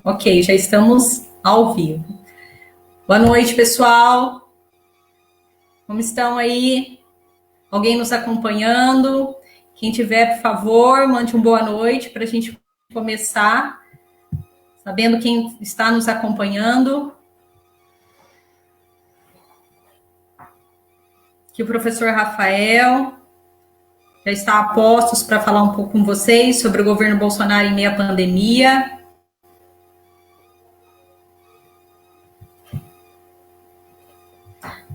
Ok, já estamos ao vivo. Boa noite, pessoal. Como estão aí? Alguém nos acompanhando? Quem tiver, por favor, mande uma boa noite para a gente começar, sabendo quem está nos acompanhando. Aqui o professor Rafael já está a postos para falar um pouco com vocês sobre o governo Bolsonaro em meio à pandemia.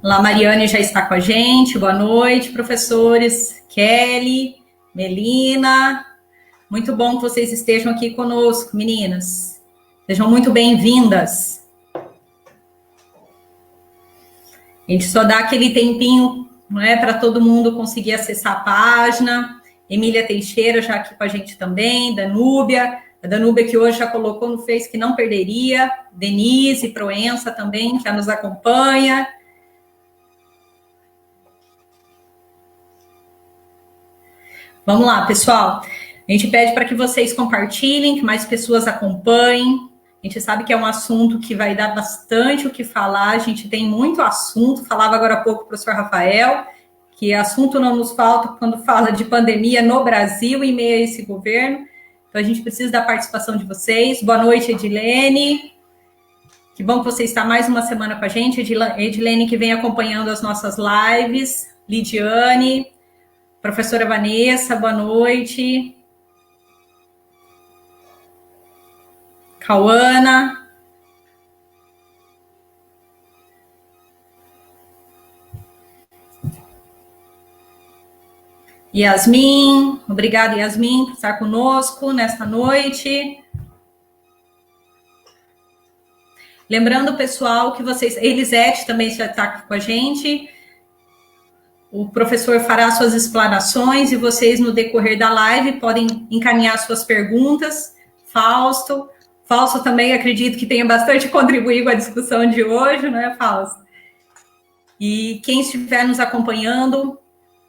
Lá, Mariane já está com a gente. Boa noite, professores. Kelly, Melina. Muito bom que vocês estejam aqui conosco, meninas. Sejam muito bem-vindas. A gente só dá aquele tempinho, não é, para todo mundo conseguir acessar a página. Emília Teixeira já aqui com a gente também, Danúbia. A Danúbia que hoje já colocou no Face que não perderia. Denise Proença também já nos acompanha. Vamos lá, pessoal. A gente pede para que vocês compartilhem, que mais pessoas acompanhem. A gente sabe que é um assunto que vai dar bastante o que falar. A gente tem muito assunto. Falava agora há pouco o professor Rafael, que assunto não nos falta quando fala de pandemia no Brasil em meio a esse governo. Então, a gente precisa da participação de vocês. Boa noite, Edilene. Que bom que você está mais uma semana com a gente. Edilene, que vem acompanhando as nossas lives. Lidiane. Professora Vanessa, boa noite. Cauana. Yasmin, obrigada, Yasmin, por estar conosco nesta noite. Lembrando, pessoal, que vocês... Elisete também já está aqui com a gente. O professor fará suas explanações e vocês, no decorrer da live, podem encaminhar suas perguntas. Fausto também acredito que tenha bastante contribuído com a discussão de hoje, não é, Fausto? E quem estiver nos acompanhando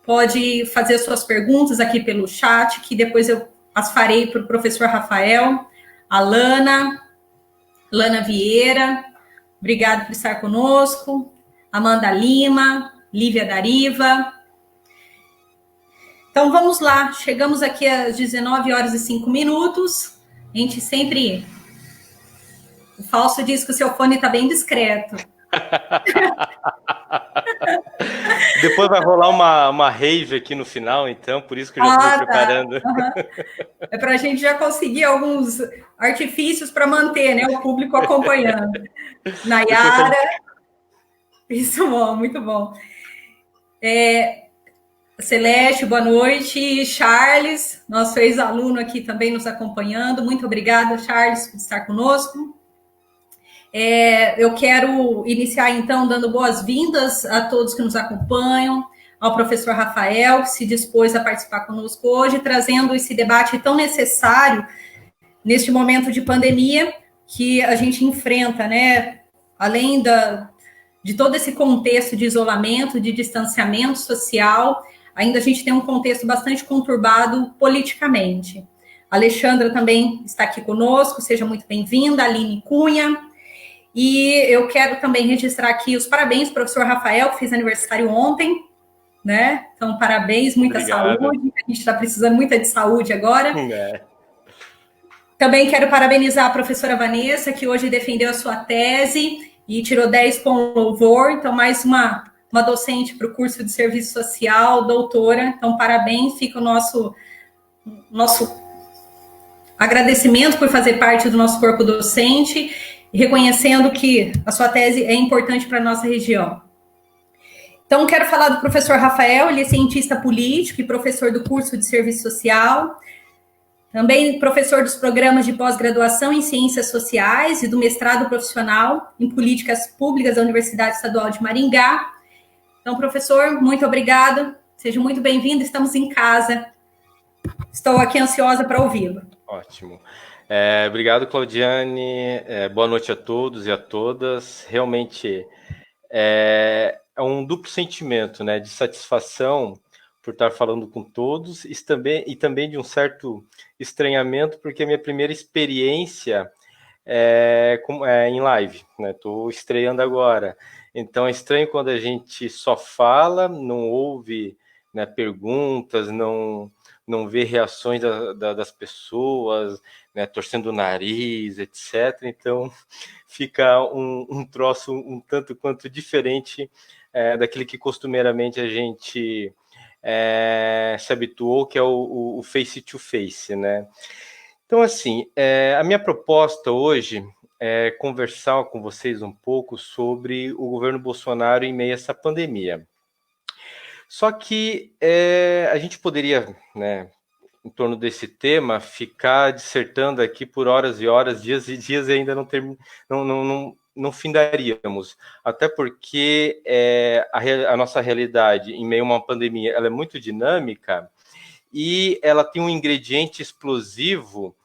pode fazer suas perguntas aqui pelo chat, que depois eu as farei para o professor Rafael, a Lana Vieira, obrigado por estar conosco, Amanda Lima, Lívia Dariva. Então, vamos lá. Chegamos aqui às 19 horas e 5 minutos. A gente sempre... O Fausto diz que o seu fone está bem discreto. Depois vai rolar uma rave aqui no final, então, por isso que eu já estou preparando. Uhum. É para a gente já conseguir alguns artifícios para manter, né, o público acompanhando. Nayara... Isso, bom, muito bom. Celeste, boa noite. Charles, nosso ex-aluno aqui também nos acompanhando. Muito obrigada, Charles, por estar conosco. Eu quero iniciar, então, dando boas-vindas a todos que nos acompanham, ao professor Rafael, que se dispôs a participar conosco hoje, trazendo esse debate tão necessário neste momento de pandemia que a gente enfrenta, né? Além de todo esse contexto de isolamento, de distanciamento social, ainda a gente tem um contexto bastante conturbado politicamente. A Alexandra também está aqui conosco, seja muito bem-vinda, a Aline Cunha. E eu quero também registrar aqui os parabéns ao professor Rafael, que fez aniversário ontem, né? Então, parabéns, muita saúde. A gente está precisando muito de saúde agora. Também quero parabenizar a professora Vanessa, que hoje defendeu a sua tese e tirou 10 com louvor, então mais uma docente para o curso de serviço social, doutora, então parabéns, fica o nosso agradecimento por fazer parte do nosso corpo docente, reconhecendo que a sua tese é importante para a nossa região. Então, quero falar do professor Rafael, ele é cientista político e professor do curso de serviço social, também professor dos programas de pós-graduação em Ciências Sociais e do mestrado profissional em Políticas Públicas da Universidade Estadual de Maringá. Então, professor, muito obrigada. Seja muito bem-vindo. Estamos em casa. Estou aqui ansiosa para ouvi-lo. Ótimo. Obrigado, Claudiane. Boa noite a todos e a todas. Realmente é um duplo sentimento, né, de satisfação por estar falando com todos e também de um certo estranhamento, porque a minha primeira experiência em live, né? Estou estreando agora. Então é estranho quando a gente só fala, não ouve, né, perguntas, não vê reações das pessoas, né, torcendo o nariz, etc. Então fica um troço um tanto quanto diferente daquele que costumeiramente a gente se habituou, que é o face to face, né? Então, assim, a minha proposta hoje é conversar com vocês um pouco sobre o governo Bolsonaro em meio a essa pandemia. Só que a gente poderia, né, em torno desse tema, ficar dissertando aqui por horas e horas, dias e dias, e ainda não findaríamos. Até porque a nossa realidade, em meio a uma pandemia, ela é muito dinâmica e ela tem um ingrediente explosivo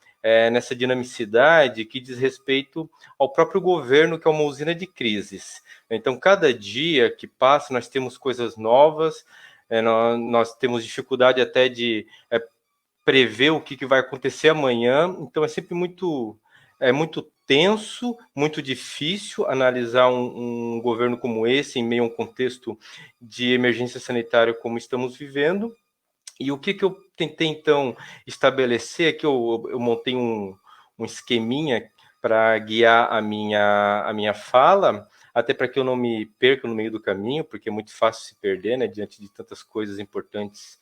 nessa dinamicidade que diz respeito ao próprio governo, que é uma usina de crises. Então, cada dia que passa, nós temos coisas novas, nós temos dificuldade até de prever o que vai acontecer amanhã, então é sempre muito tenso, muito difícil analisar um governo como esse em meio a um contexto de emergência sanitária como estamos vivendo. E o que eu tentei, então, estabelecer é que eu montei um esqueminha para guiar a minha fala, até para que eu não me perca no meio do caminho, porque é muito fácil se perder, né, diante de tantas coisas importantes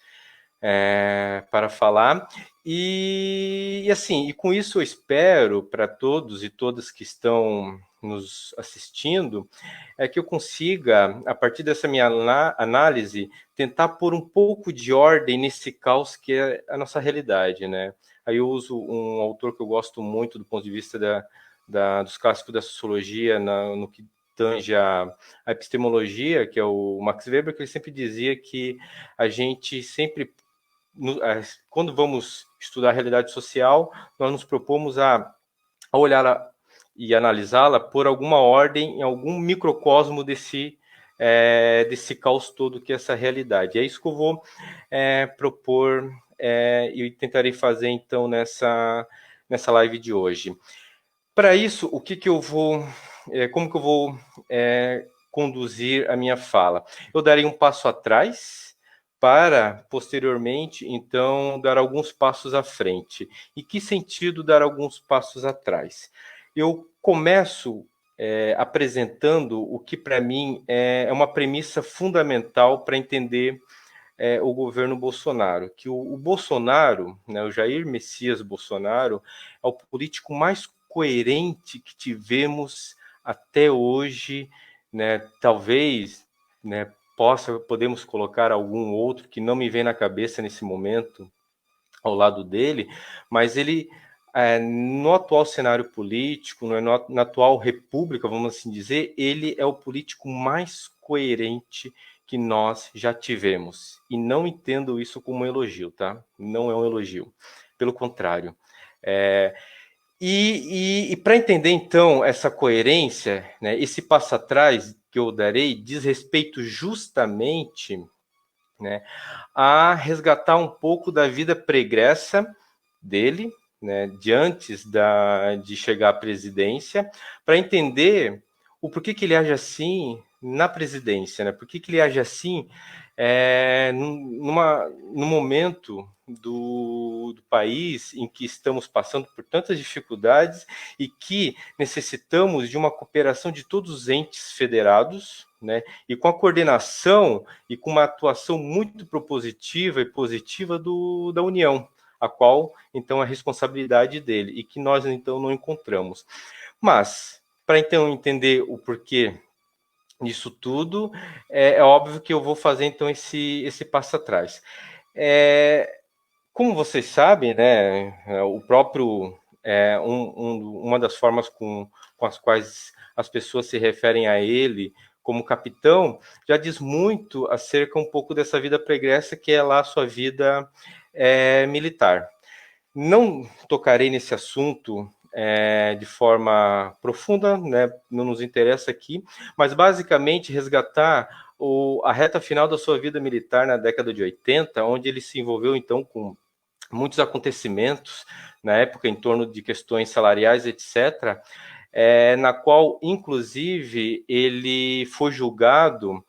para falar. E assim, e com isso eu espero para todos e todas que estão nos assistindo, que eu consiga, a partir dessa minha análise, tentar pôr um pouco de ordem nesse caos que é a nossa realidade, né? Aí eu uso um autor que eu gosto muito do ponto de vista dos clássicos da sociologia, no que tange a epistemologia, que é o Max Weber, que ele sempre dizia que a gente sempre quando vamos estudar a realidade social, nós nos propomos a olhar e analisá-la por alguma ordem, em algum microcosmo desse caos todo que é essa realidade. É isso que eu vou propor e tentarei fazer então nessa live de hoje. Para isso, como que eu vou conduzir a minha fala? Eu darei um passo atrás para, posteriormente, então, dar alguns passos à frente. E que sentido dar alguns passos atrás? Eu começo apresentando o que, para mim, é uma premissa fundamental para entender o governo Bolsonaro, que o Bolsonaro, né, o Jair Messias Bolsonaro, é o político mais coerente que tivemos até hoje, né? Talvez, né, podemos colocar algum outro que não me vem na cabeça nesse momento ao lado dele, mas ele no atual cenário político, na atual república, vamos assim dizer, ele é o político mais coerente que nós já tivemos. E não entendo isso como um elogio, tá? Não é um elogio. Pelo contrário. E para entender, então, essa coerência, né, esse passo atrás que eu darei diz respeito justamente, né, a resgatar um pouco da vida pregressa dele, né, de antes de chegar à presidência, para entender o porquê que ele age assim na presidência, né? Por que ele age assim num momento do país em que estamos passando por tantas dificuldades e que necessitamos de uma cooperação de todos os entes federados, né? E com a coordenação e com uma atuação muito propositiva e positiva da União, a qual, então, é a responsabilidade dele e que nós, então, não encontramos. Mas, para, então, entender o porquê disso tudo, é óbvio que eu vou fazer, então, esse passo atrás. Como vocês sabem, né, o próprio, uma das formas com as quais as pessoas se referem a ele como capitão, já diz muito acerca um pouco dessa vida pregressa, que é lá a sua vida militar. Não tocarei nesse assunto de forma profunda, né? Não nos interessa aqui, mas basicamente resgatar a reta final da sua vida militar na década de 80, onde ele se envolveu então com muitos acontecimentos na época em torno de questões salariais, etc., na qual, inclusive, ele foi julgado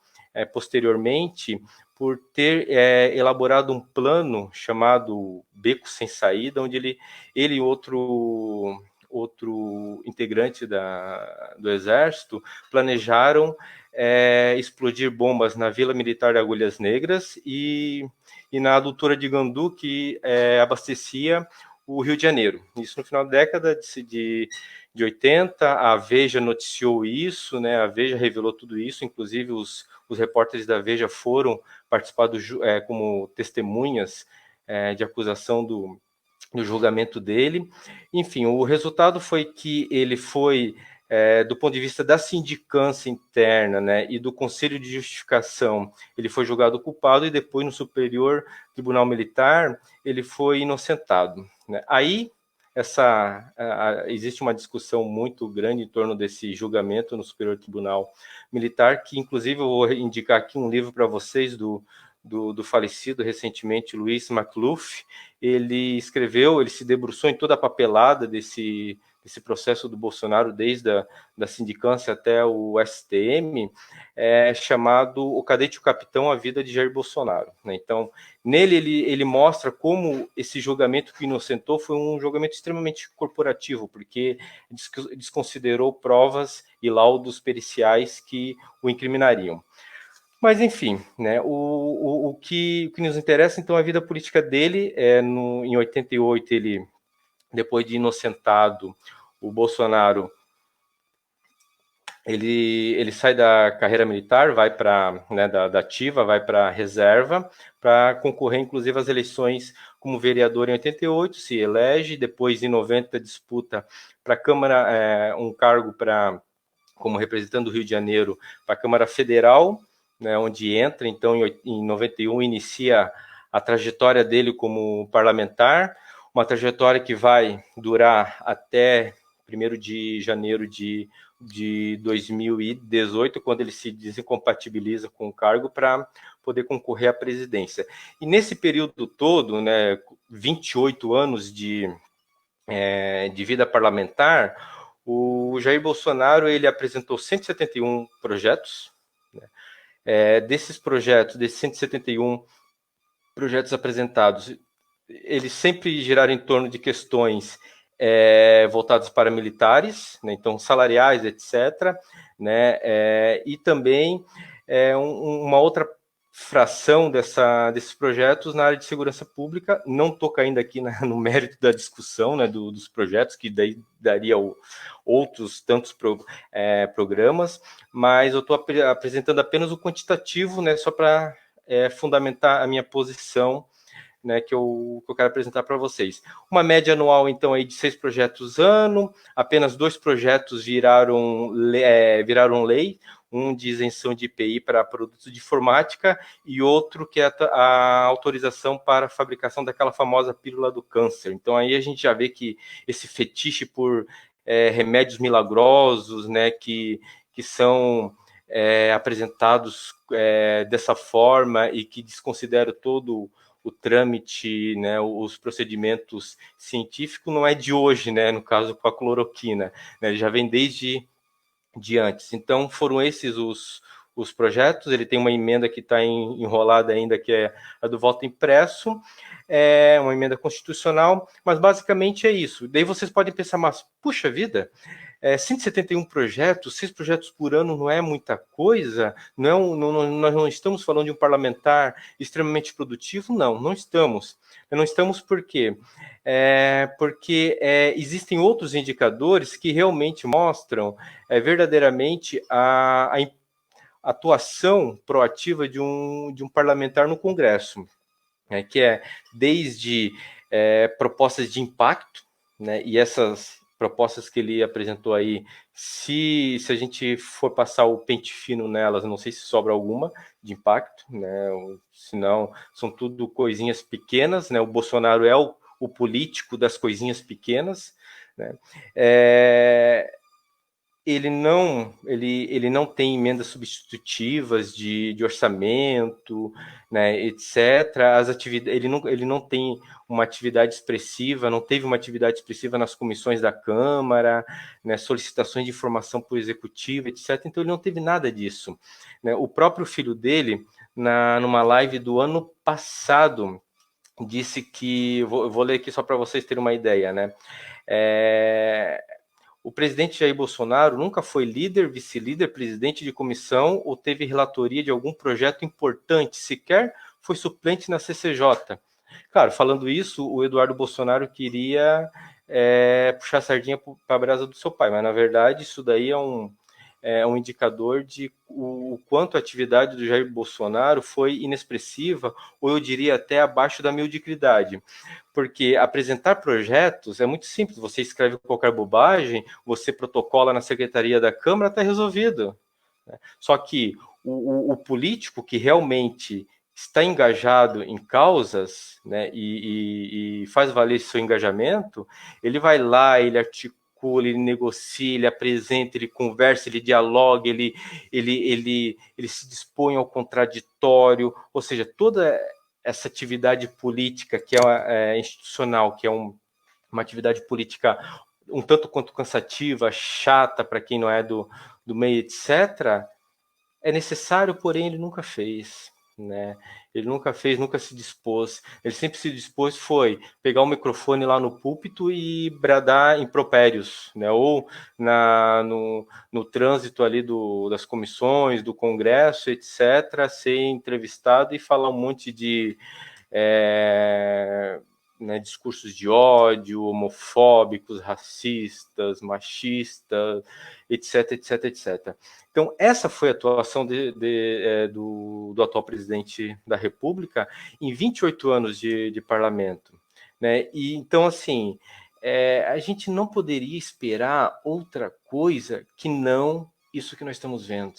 posteriormente por ter elaborado um plano chamado Beco Sem Saída, onde ele e outro integrante do Exército planejaram explodir bombas na Vila Militar de Agulhas Negras e na adutora de Gandu, que abastecia o Rio de Janeiro. Isso no final da década de 80, a Veja noticiou isso, né? A Veja revelou tudo isso, inclusive os repórteres da Veja foram participar como testemunhas de acusação do julgamento dele. Enfim, o resultado foi que ele foi, do ponto de vista da sindicância interna, né, e do Conselho de Justificação, ele foi julgado culpado e depois no Superior Tribunal Militar ele foi inocentado, né? Aí existe uma discussão muito grande em torno desse julgamento no Superior Tribunal Militar, que inclusive eu vou indicar aqui um livro para vocês do falecido recentemente Luiz McLuff. Ele se debruçou em toda a papelada desse processo do Bolsonaro, desde da sindicância até o STM, chamado O Cadete e o Capitão, a Vida de Jair Bolsonaro, né? Então, nele ele mostra como esse julgamento que inocentou foi um julgamento extremamente corporativo, porque desconsiderou provas e laudos periciais que o incriminariam. Mas, enfim, né, o que nos interessa, então, é a vida política dele. Em 88, ele, depois de inocentado, o Bolsonaro, ele sai da carreira militar, vai para, né, da ativa, vai para a reserva, para concorrer, inclusive, às eleições como vereador em 88, se elege, depois, em 90, disputa para a Câmara, um cargo como representante do Rio de Janeiro para a Câmara Federal, né, onde entra, então, em 91, inicia a trajetória dele como parlamentar, uma trajetória que vai durar até 1º de janeiro de 2018, quando ele se desincompatibiliza com o cargo para poder concorrer à presidência. E nesse período todo, né, 28 anos de vida parlamentar, o Jair Bolsonaro ele apresentou 171 projetos, né? Desses 171 projetos apresentados, eles sempre giraram em torno de questões voltadas para militares, né? Então salariais, etc., né? E também uma outra fração desses projetos na área de segurança pública. Não estou caindo aqui no mérito da discussão, né, dos projetos, que daí daria outros tantos programas, mas eu estou apresentando apenas o quantitativo, né, só para fundamentar a minha posição, né, que eu quero apresentar para vocês. Uma média anual, então, aí de 6 projetos ano, apenas 2 projetos viraram lei, um de isenção de IPI para produtos de informática e outro que é a autorização para a fabricação daquela famosa pílula do câncer. Então, aí a gente já vê que esse fetiche por remédios milagrosos, né, que são apresentados dessa forma e que desconsideram todo o trâmite, né, os procedimentos científicos, não é de hoje, né, no caso com a cloroquina, né, já vem desde antes. Então, foram esses os projetos. Ele tem uma emenda que está enrolada ainda, que é a do voto impresso, uma emenda constitucional, mas basicamente é isso. Daí vocês podem pensar, mas, puxa vida, 171 projetos, 6 projetos por ano não é muita coisa? Nós não estamos falando de um parlamentar extremamente produtivo? Não estamos. Não estamos por quê? Porque existem outros indicadores que realmente mostram verdadeiramente a atuação proativa de um parlamentar no Congresso, né, que é desde propostas de impacto, né, e essas propostas que ele apresentou aí, se a gente for passar o pente fino nelas, não sei se sobra alguma de impacto, né, senão são tudo coisinhas pequenas, né, o Bolsonaro é o político das coisinhas pequenas, né, ele não tem emendas substitutivas de orçamento, né, etc. Ele não tem uma atividade expressiva, não teve uma atividade expressiva nas comissões da Câmara, né, solicitações de informação para o Executivo, etc. Então ele não teve nada disso, né? O próprio filho dele, numa live do ano passado, disse que, eu vou ler aqui só para vocês terem uma ideia, né? O presidente Jair Bolsonaro nunca foi líder, vice-líder, presidente de comissão ou teve relatoria de algum projeto importante, sequer foi suplente na CCJ. Claro, falando isso, o Eduardo Bolsonaro queria puxar a sardinha para a brasa do seu pai, mas na verdade isso daí é um indicador de o quanto a atividade do Jair Bolsonaro foi inexpressiva, ou eu diria até abaixo da mediocridade. Porque apresentar projetos é muito simples, você escreve qualquer bobagem, você protocola na secretaria da Câmara, está resolvido. Só que o político que realmente está engajado em causas, né, e faz valer seu engajamento, ele vai lá, ele articula, ele negocia, ele apresenta, ele conversa, ele dialoga, ele se dispõe ao contraditório, ou seja, toda essa atividade política que é institucional, que é uma atividade política um tanto quanto cansativa, chata para quem não é do meio, etc., é necessário, porém ele nunca fez, né? Ele nunca fez, nunca se dispôs. Ele sempre se dispôs foi pegar o microfone lá no púlpito e bradar impropérios, né? Ou no trânsito ali das comissões, do Congresso, etc., ser entrevistado e falar um monte de né, discursos de ódio, homofóbicos, racistas, machistas, etc, etc, etc. Então, essa foi a atuação do atual presidente da República em 28 anos de parlamento. Né? E, então, assim, a gente não poderia esperar outra coisa que não isso que nós estamos vendo.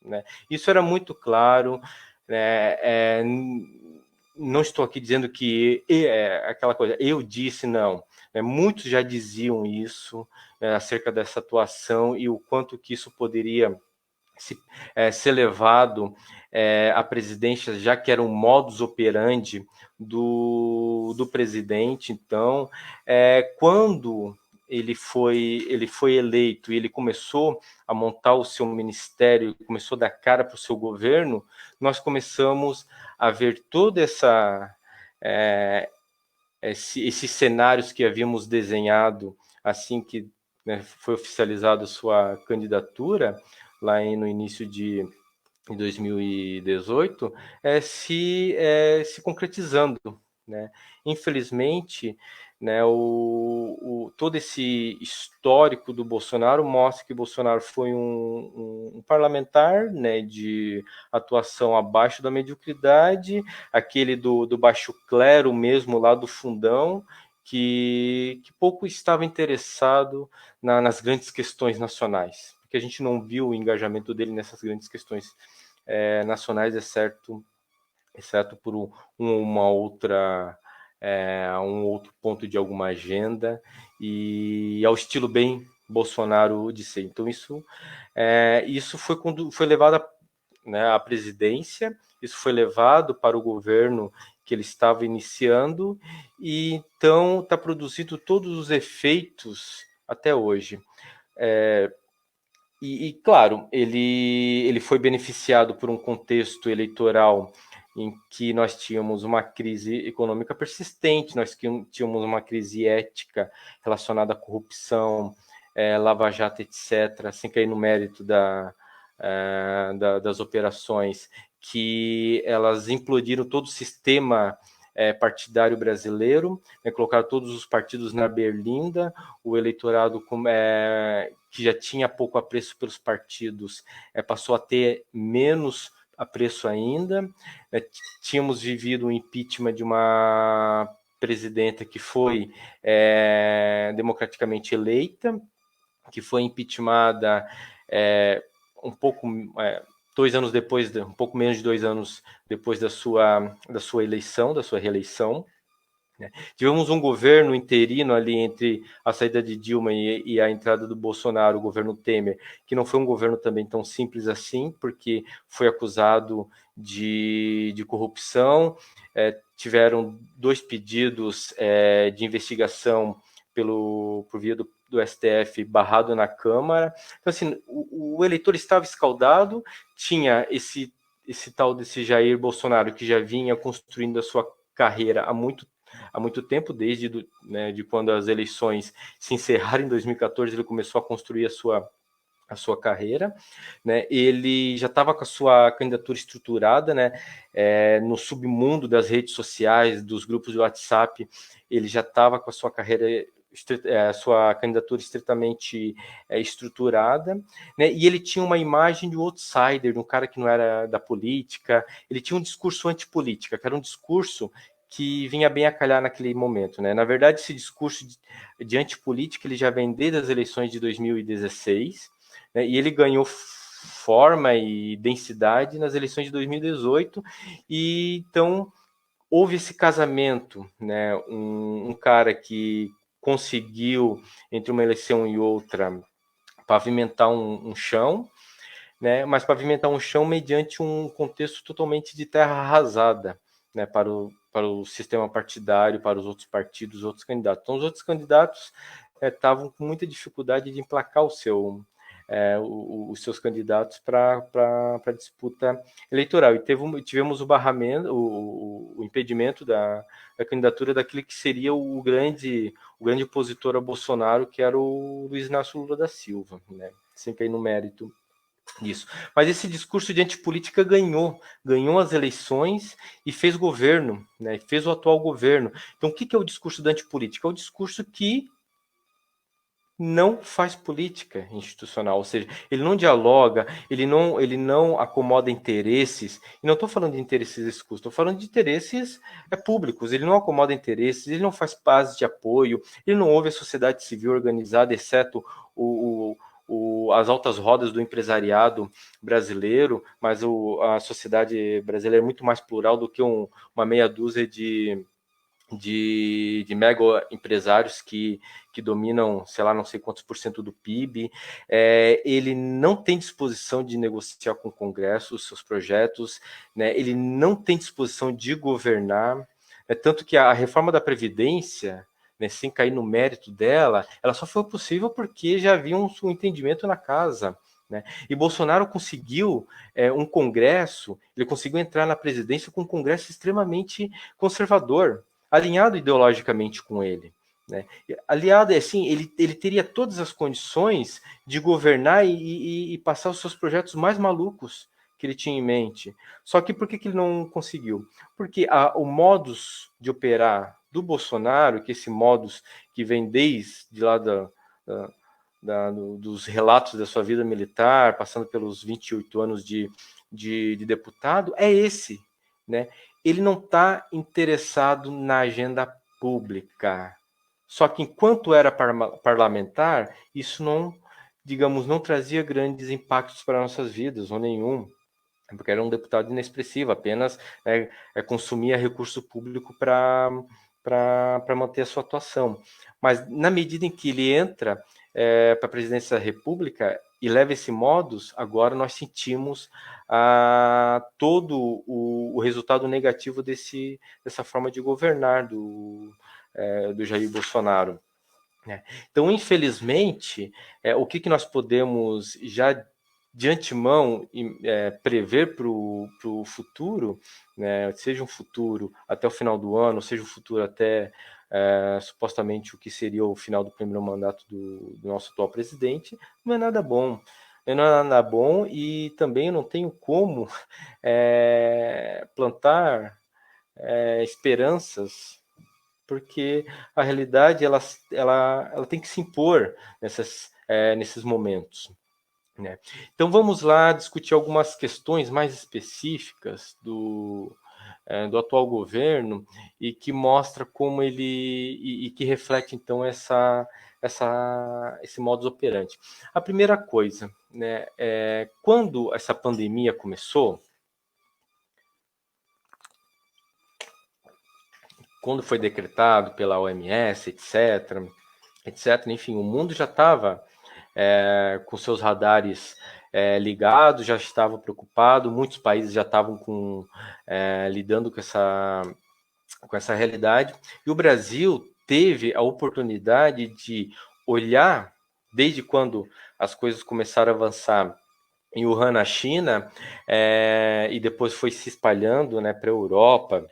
Né? Isso era muito claro. Né? Não estou aqui dizendo que aquela coisa, eu disse, não. Muitos já diziam isso acerca dessa atuação e o quanto que isso poderia ser levado à presidência, já que era um modus operandi do presidente. Então, quando ele foi eleito e ele começou a montar o seu ministério, começou a dar cara para o seu governo, nós começamos a ver toda esses cenários que havíamos desenhado assim que né, foi oficializado sua candidatura lá no início de 2018 se concretizando. Né? Infelizmente, né, todo esse histórico do Bolsonaro mostra que Bolsonaro foi um parlamentar, né, de atuação abaixo da mediocridade, aquele do baixo clero mesmo lá do fundão, que pouco estava interessado nas grandes questões nacionais, porque a gente não viu o engajamento dele nessas grandes questões nacionais, exceto por uma outra um outro ponto de alguma agenda e ao estilo bem Bolsonaro de ser. Então isso foi levado né, à presidência, isso foi levado para o governo que ele estava iniciando e então está produzindo todos os efeitos até hoje. Claro, ele foi beneficiado por um contexto eleitoral em que nós tínhamos uma crise econômica persistente, nós tínhamos uma crise ética relacionada à corrupção, Lava Jato, etc., sem cair no mérito das operações, que elas implodiram todo o sistema partidário brasileiro, né, colocaram todos os partidos na berlinda, o eleitorado que já tinha pouco apreço pelos partidos passou a ter menos apreço ainda. Tínhamos vivido o impeachment de uma presidenta que foi democraticamente eleita, que foi impeachmentada um pouco 2 anos depois, um pouco menos de 2 anos depois da sua eleição, da sua reeleição. né? Tivemos um governo interino ali entre a saída de Dilma e a entrada do Bolsonaro, o governo Temer, que não foi um governo também tão simples assim, porque foi acusado de corrupção, tiveram 2 pedidos de investigação por via do STF barrado na Câmara. Então, assim, o eleitor estava escaldado, tinha esse tal desse Jair Bolsonaro, que já vinha construindo a sua carreira há muito tempo, desde de quando as eleições se encerraram em 2014, ele começou a construir a sua carreira, né? Ele já estava com a sua candidatura estruturada, né? No submundo das redes sociais, dos grupos de WhatsApp, ele já estava com a sua carreira, a sua candidatura estritamente estruturada, né? E ele tinha uma imagem de um outsider, de um cara que não era da política. Ele tinha um discurso antipolítica, que era um discurso que vinha bem a calhar naquele momento, né? Na verdade, esse discurso de antipolítica ele já vem desde as eleições de 2016, né? E ele ganhou forma e densidade nas eleições de 2018, e então houve esse casamento, né? Um cara que conseguiu, entre uma eleição e outra, pavimentar um chão, né? Mas pavimentar um chão mediante um contexto totalmente de terra arrasada, né? Para o sistema partidário, para os outros partidos, os outros candidatos. Então, os outros candidatos estavam com muita dificuldade de emplacar os seus candidatos para a disputa eleitoral. E tivemos o barramento, o impedimento da candidatura daquele que seria o grande opositor a Bolsonaro, que era o Luiz Inácio Lula da Silva, né? Sempre aí no mérito disso. Mas esse discurso de antipolítica ganhou as eleições e fez governo, né? Fez o atual governo. Então, o que é o discurso da antipolítica? É o discurso que não faz política institucional, ou seja, ele não dialoga, ele não acomoda interesses, e não estou falando de interesses exclusivos, estou falando de interesses públicos. Ele não acomoda interesses, ele não faz pazes de apoio, ele não ouve a sociedade civil organizada, exceto as altas rodas do empresariado brasileiro, mas a sociedade brasileira é muito mais plural do que uma meia dúzia de mega empresários que dominam, sei lá, não sei quantos por cento do PIB. Ele não tem disposição de negociar com o Congresso os seus projetos, né? Ele não tem disposição de governar, tanto que a reforma da Previdência, né, sem cair no mérito dela, ela só foi possível porque já havia um entendimento na casa, né? E Bolsonaro conseguiu um Congresso, ele conseguiu entrar na presidência com um Congresso extremamente conservador, alinhado ideologicamente com ele, né? Aliado, assim, ele teria todas as condições de governar e passar os seus projetos mais malucos que ele tinha em mente. Só que por que ele não conseguiu? Porque o modus de operar do Bolsonaro, que esse modus que vem desde lá dos relatos da sua vida militar, passando pelos 28 anos de deputado, é esse, né? Ele não está interessado na agenda pública. Só que enquanto era parlamentar, isso não, digamos, não trazia grandes impactos para nossas vidas, ou nenhum, porque era um deputado inexpressivo, apenas consumia recurso público para manter a sua atuação. Mas na medida em que ele entra para a presidência da República e leva esse modus, agora nós sentimos todo o resultado negativo dessa forma de governar do Jair Bolsonaro, né? Então, infelizmente, o que nós podemos já de antemão prever para o futuro, né, seja um futuro até o final do ano, seja um futuro até supostamente o que seria o final do primeiro mandato do nosso atual presidente, não é nada bom. Não é nada bom, e também eu não tenho como plantar esperanças, porque a realidade ela tem que se impor nesses momentos, né? Então vamos lá discutir algumas questões mais específicas do atual governo, e que mostra como e que reflete então esse modus operandi. A primeira coisa, né, quando essa pandemia começou, quando foi decretado pela OMS, etc. Enfim, o mundo já estava com seus radares ligados, já estava preocupado, muitos países já estavam lidando com essa realidade, e o Brasil teve a oportunidade de olhar, desde quando as coisas começaram a avançar em Wuhan, na China, e depois foi se espalhando, né, para a Europa,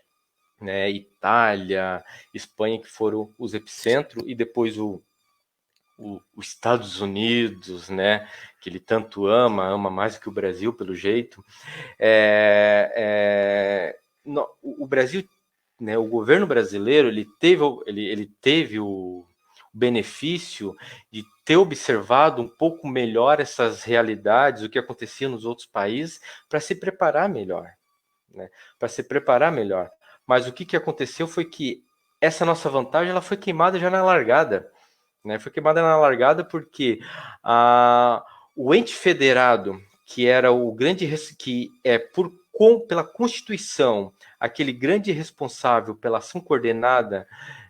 né, Itália, Espanha, que foram os epicentros, e depois os Estados Unidos, né, que ele tanto ama mais do que o Brasil, pelo jeito. O Brasil, né, o governo brasileiro, ele teve o benefício de ter observado um pouco melhor essas realidades, o que acontecia nos outros países, para se preparar melhor, né? Para se preparar melhor. Mas o que aconteceu foi que essa nossa vantagem ela foi queimada já na largada, né? Foi queimada na largada porque o ente federado, que era o grande, que é pela Constituição aquele grande responsável pela ação coordenada,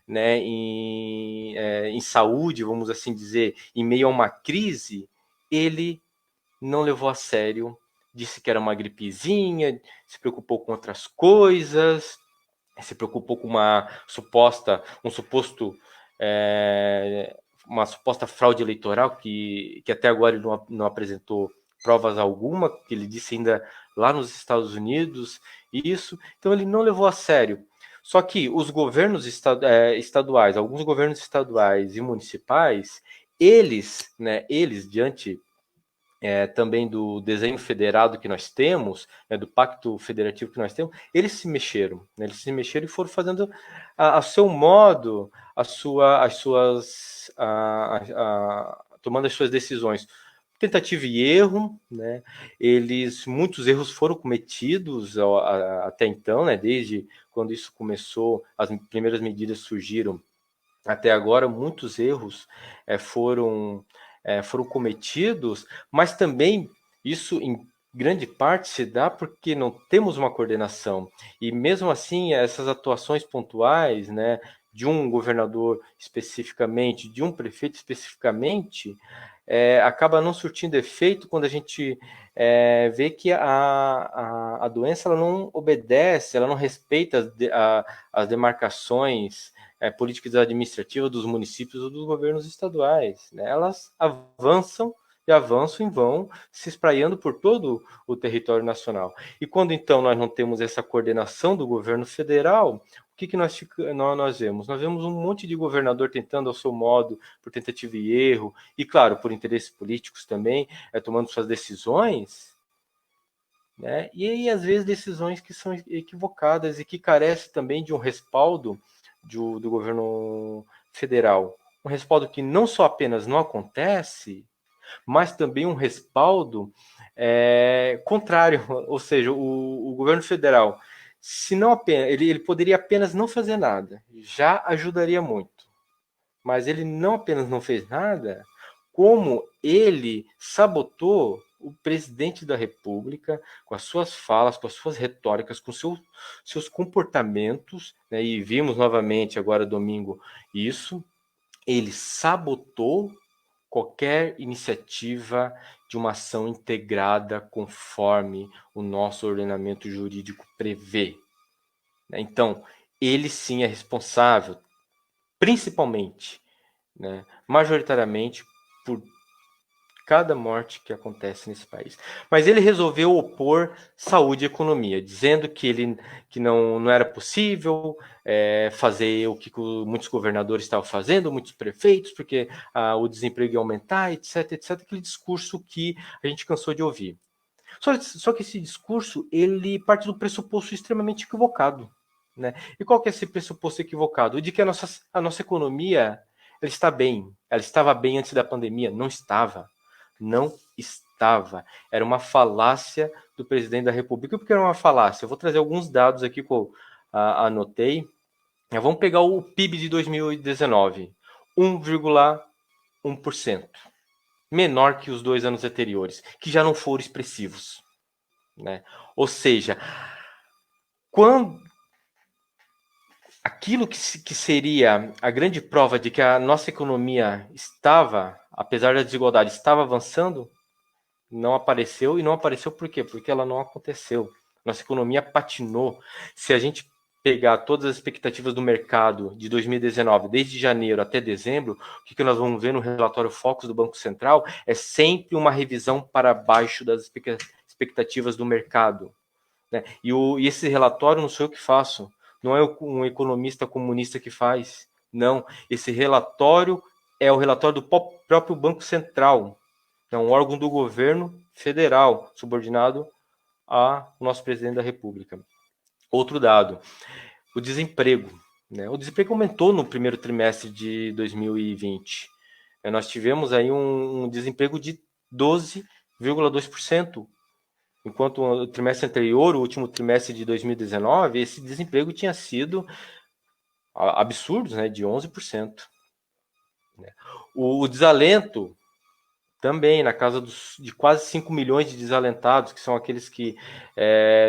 né, em saúde, vamos assim dizer, em meio a uma crise, ele não levou a sério, disse que era uma gripezinha, se preocupou com outras coisas, se preocupou com uma suposta fraude eleitoral que até agora ele não apresentou provas alguma, que ele disse ainda lá nos Estados Unidos, isso. Então ele não levou a sério. Só que os governos estaduais, alguns governos estaduais e municipais, eles diante também do desenho federado que nós temos, né, do pacto federativo que nós temos, eles se mexeram, né, e foram fazendo a seu modo, tomando as suas decisões. Tentativa e erro, né? Muitos erros foram cometidos até então, né? Desde quando isso começou, as primeiras medidas surgiram até agora, muitos erros foram cometidos, mas também isso em grande parte se dá porque não temos uma coordenação. E mesmo assim, essas atuações pontuais, né, de um governador especificamente, de um prefeito especificamente, acaba não surtindo efeito quando a gente vê que a doença ela não obedece, ela não respeita as demarcações políticas administrativas dos municípios ou dos governos estaduais, né? Elas avançam e vão se espraiando por todo o território nacional. E quando então nós não temos essa coordenação do governo federal, o que nós vemos? Nós vemos um monte de governador tentando ao seu modo, por tentativa e erro, e claro, por interesses políticos também, tomando suas decisões, né? E aí, às vezes, decisões que são equivocadas e que carecem também de um respaldo do governo federal. Um respaldo que não só apenas não acontece, mas também um respaldo contrário, ou seja, o governo federal, se não apenas, ele poderia apenas não fazer nada, já ajudaria muito, mas ele não apenas não fez nada, como ele sabotou o presidente da República com as suas falas, com as suas retóricas, com seus comportamentos, né? E vimos novamente agora domingo isso, ele sabotou qualquer iniciativa de uma ação integrada conforme o nosso ordenamento jurídico prevê. Então, ele sim é responsável, principalmente, né, majoritariamente, por cada morte que acontece nesse país. Mas ele resolveu opor saúde e economia, dizendo que não era possível fazer o que muitos governadores estavam fazendo, muitos prefeitos, porque o desemprego ia aumentar, etc. Aquele discurso que a gente cansou de ouvir. Só que esse discurso ele parte do pressuposto extremamente equivocado, né? E qual que é esse pressuposto equivocado? O de que a nossa economia ela está bem. Ela estava bem antes da pandemia? Não estava. Não estava. Era uma falácia do presidente da República. Por que era uma falácia? Eu vou trazer alguns dados aqui que eu anotei. Vamos pegar o PIB de 2019. 1,1%. Menor que os 2 anos anteriores, que já não foram expressivos, né? Ou seja, quando aquilo que seria a grande prova de que a nossa economia estava, apesar da desigualdade, estava avançando, não apareceu. E não apareceu por quê? Porque ela não aconteceu. Nossa economia patinou. Se a gente pegar todas as expectativas do mercado de 2019, desde janeiro até dezembro, o que nós vamos ver no relatório Focus do Banco Central é sempre uma revisão para baixo das expectativas do mercado, né? E esse relatório não sou eu que faço, não é um economista comunista que faz, não. Esse relatório é o relatório do próprio Banco Central, é um órgão do governo federal, subordinado ao nosso presidente da República. Outro dado, o desemprego, né? O desemprego aumentou no primeiro trimestre de 2020. Nós tivemos aí um desemprego de 12,2%, enquanto o trimestre anterior, o último trimestre de 2019, esse desemprego tinha sido absurdo, né, de 11%. O desalento também, na casa de quase 5 milhões de desalentados, que são aqueles que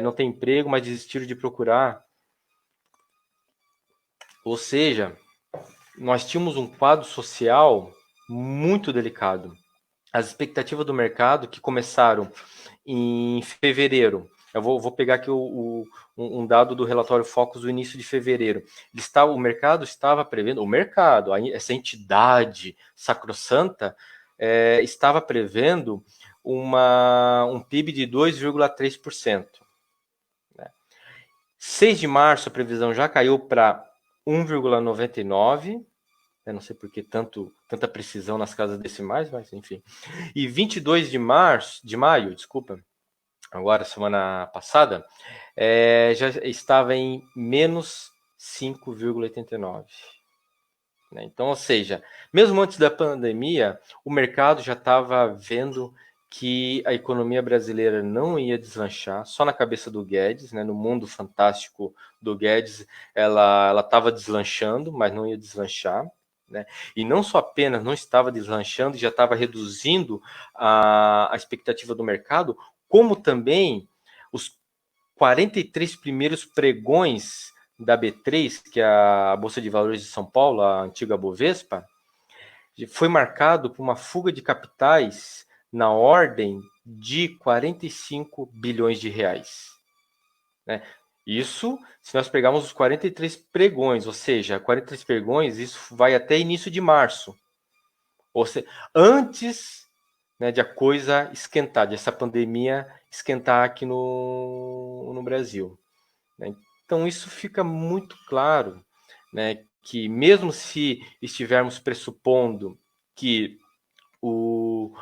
não têm emprego, mas desistiram de procurar. Ou seja, nós tínhamos um quadro social muito delicado. As expectativas do mercado, que começaram em fevereiro, eu vou pegar aqui um dado do relatório Focus do início de fevereiro. O mercado estava prevendo, essa entidade sacrossanta, estava prevendo um PIB de 2,3%. Né? 6 de março a previsão já caiu para 1,99%. Não sei por que tanta precisão nas casas decimais, mas enfim. E 22 de maio, agora semana passada, já estava em menos 5,89%. Então, ou seja, mesmo antes da pandemia, o mercado já estava vendo que a economia brasileira não ia deslanchar, só na cabeça do Guedes, né? No mundo fantástico do Guedes, ela estava deslanchando, mas não ia deslanchar. Né? E não só apenas não estava deslanchando, já estava reduzindo a expectativa do mercado, como também os 43 primeiros pregões da B3, que é a Bolsa de Valores de São Paulo, a antiga Bovespa, foi marcado por uma fuga de capitais na ordem de 45 bilhões de reais. Né? Isso, se nós pegarmos os 43 pregões, ou seja, 43 pregões, isso vai até início de março. Ou seja, antes, né, de a coisa esquentar, de essa pandemia esquentar aqui no Brasil. Né? Então, isso fica muito claro, né, que mesmo se estivermos pressupondo que o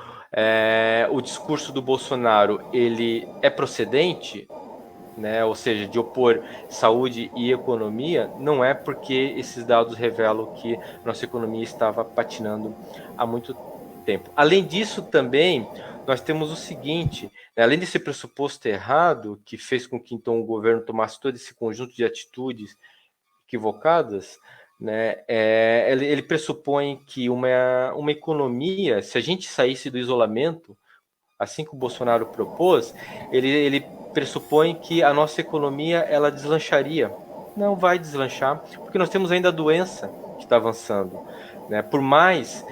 discurso do Bolsonaro ele é procedente, né, ou seja, de opor saúde e economia, não é porque esses dados revelam que nossa economia estava patinando há muito tempo. Além disso, também, nós temos o seguinte, né, além desse pressuposto errado, que fez com que então o governo tomasse todo esse conjunto de atitudes equivocadas, né, ele pressupõe que uma economia, se a gente saísse do isolamento, assim que o Bolsonaro propôs, ele pressupõe que a nossa economia ela deslancharia. Não vai deslanchar, porque nós temos ainda a doença que está avançando. Né? Por mais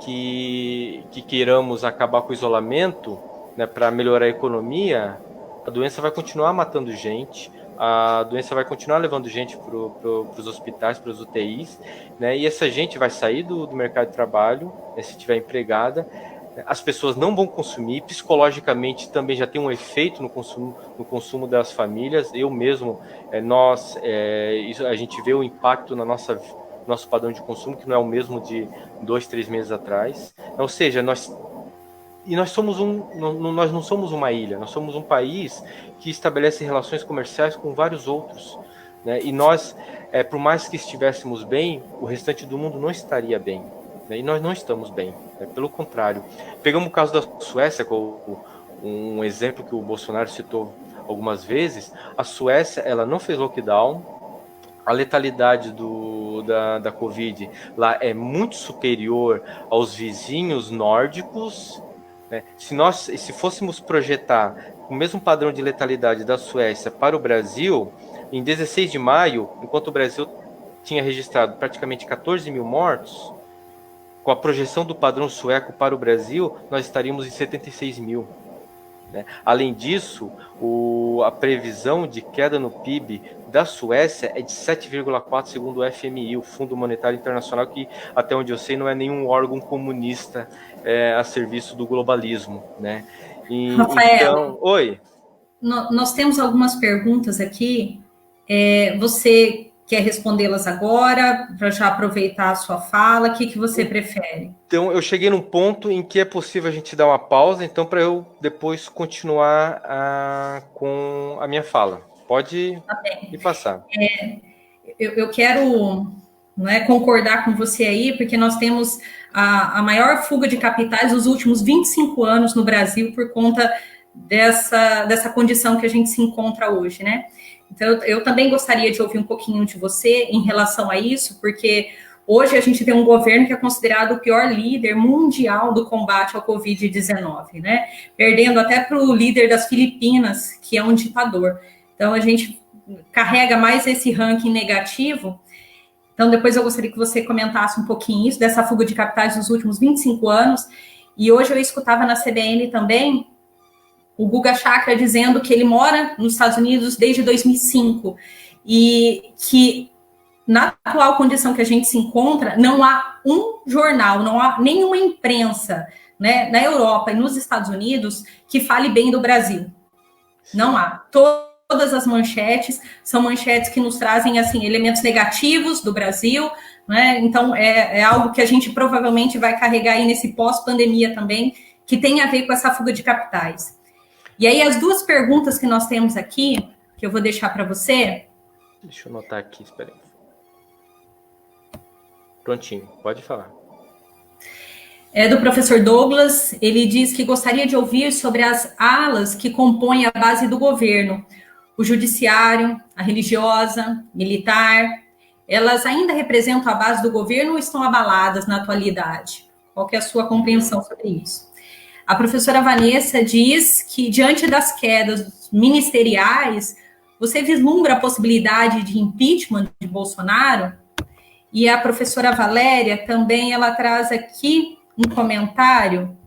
que queiramos acabar com o isolamento, né, para melhorar a economia, a doença vai continuar matando gente, a doença vai continuar levando gente para os hospitais, para os UTIs, né? E essa gente vai sair do mercado de trabalho, né, se estiver empregada. As pessoas não vão consumir, psicologicamente também já tem um efeito no consumo das famílias. Eu mesmo, a gente vê o impacto na nosso padrão de consumo, que não é o mesmo de 2, 3 meses atrás. Ou seja, nós não somos uma ilha, nós somos um país que estabelece relações comerciais com vários outros. Né? E nós, por mais que estivéssemos bem, o restante do mundo não estaria bem. E nós não estamos bem, né? Pelo contrário. Pegamos o caso da Suécia, um exemplo que o Bolsonaro citou algumas vezes. A Suécia, ela não fez lockdown, a letalidade da Covid lá é muito superior aos vizinhos nórdicos. Né? Se fôssemos projetar o mesmo padrão de letalidade da Suécia para o Brasil, em 16 de maio, enquanto o Brasil tinha registrado praticamente 14 mil mortos, com a projeção do padrão sueco para o Brasil, nós estaríamos em 76 mil. Né? Além disso, a previsão de queda no PIB da Suécia é de 7,4 segundo o FMI, o Fundo Monetário Internacional, que até onde eu sei não é nenhum órgão comunista a serviço do globalismo, né? Rafael, Então, oi. nós temos algumas perguntas aqui. Você quer respondê-las agora, para já aproveitar a sua fala? O que você prefere? Então, eu cheguei num ponto em que é possível a gente dar uma pausa, então, para eu depois continuar com a minha fala. Pode me passar. Eu quero, não é, concordar com você aí, porque nós temos a maior fuga de capitais dos últimos 25 anos no Brasil por conta dessa condição que a gente se encontra hoje, né? Então, eu também gostaria de ouvir um pouquinho de você em relação a isso, porque hoje a gente tem um governo que é considerado o pior líder mundial do combate ao Covid-19, né? Perdendo até para o líder das Filipinas, que é um ditador. Então, a gente carrega mais esse ranking negativo. Então, depois eu gostaria que você comentasse um pouquinho isso, dessa fuga de capitais dos últimos 25 anos. E hoje eu escutava na CBN também o Guga Chakra dizendo que ele mora nos Estados Unidos desde 2005 e que na atual condição que a gente se encontra, não há um jornal, não há nenhuma imprensa, né, na Europa e nos Estados Unidos que fale bem do Brasil. Não há. Todas as manchetes são manchetes que nos trazem assim elementos negativos do Brasil, né? Então é algo que a gente provavelmente vai carregar aí nesse pós-pandemia também, que tem a ver com essa fuga de capitais. E aí as duas perguntas que nós temos aqui, que eu vou deixar para você. Deixa eu anotar aqui, espera aí. Prontinho, pode falar. É do professor Douglas. Ele diz que gostaria de ouvir sobre as alas que compõem a base do governo, o judiciário, a religiosa, militar. Elas ainda representam a base do governo ou estão abaladas na atualidade? Qual que é a sua compreensão sobre isso? A professora Vanessa diz que, diante das quedas ministeriais, você vislumbra a possibilidade de impeachment de Bolsonaro? E a professora Valéria também, ela traz aqui um comentário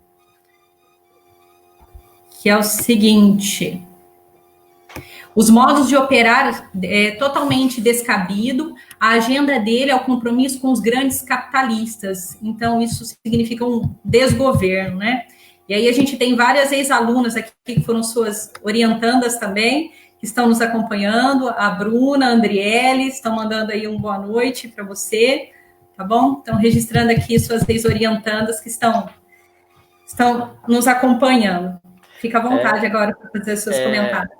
que é o seguinte: os modos de operar é totalmente descabido, a agenda dele é o compromisso com os grandes capitalistas, então isso significa um desgoverno, né? E aí a gente tem várias ex-alunas aqui que foram suas orientandas também, que estão nos acompanhando, a Bruna, a Andriele, estão mandando aí um boa noite para você, tá bom? Estão registrando aqui suas ex-orientandas que estão nos acompanhando. Fica à vontade agora para fazer seus comentários.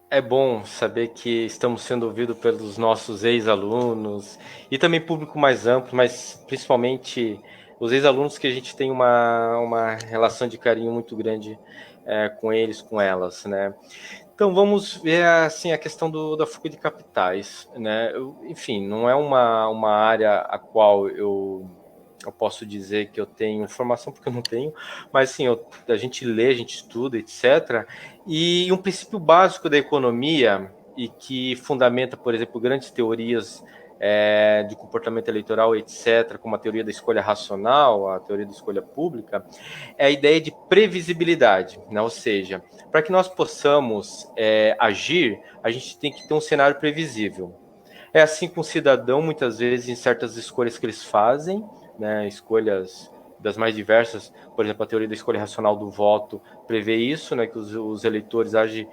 É bom saber que estamos sendo ouvidos pelos nossos ex-alunos e também público mais amplo, mas principalmente os ex-alunos que a gente tem uma relação de carinho muito grande com eles, com elas, né? Então vamos ver assim a questão da fuga de capitais, né? Enfim, não é uma área a qual eu posso dizer que eu tenho informação, porque eu não tenho, mas assim, a gente lê, a gente estuda, etc. E um princípio básico da economia, e que fundamenta, por exemplo, grandes teorias de comportamento eleitoral, etc., como a teoria da escolha racional, a teoria da escolha pública, é a ideia de previsibilidade, né? Ou seja, para que nós possamos agir, a gente tem que ter um cenário previsível. É assim com o cidadão, muitas vezes, em certas escolhas que eles fazem, né, escolhas das mais diversas, por exemplo, a teoria da escolha racional do voto prevê isso, né, que os eleitores agem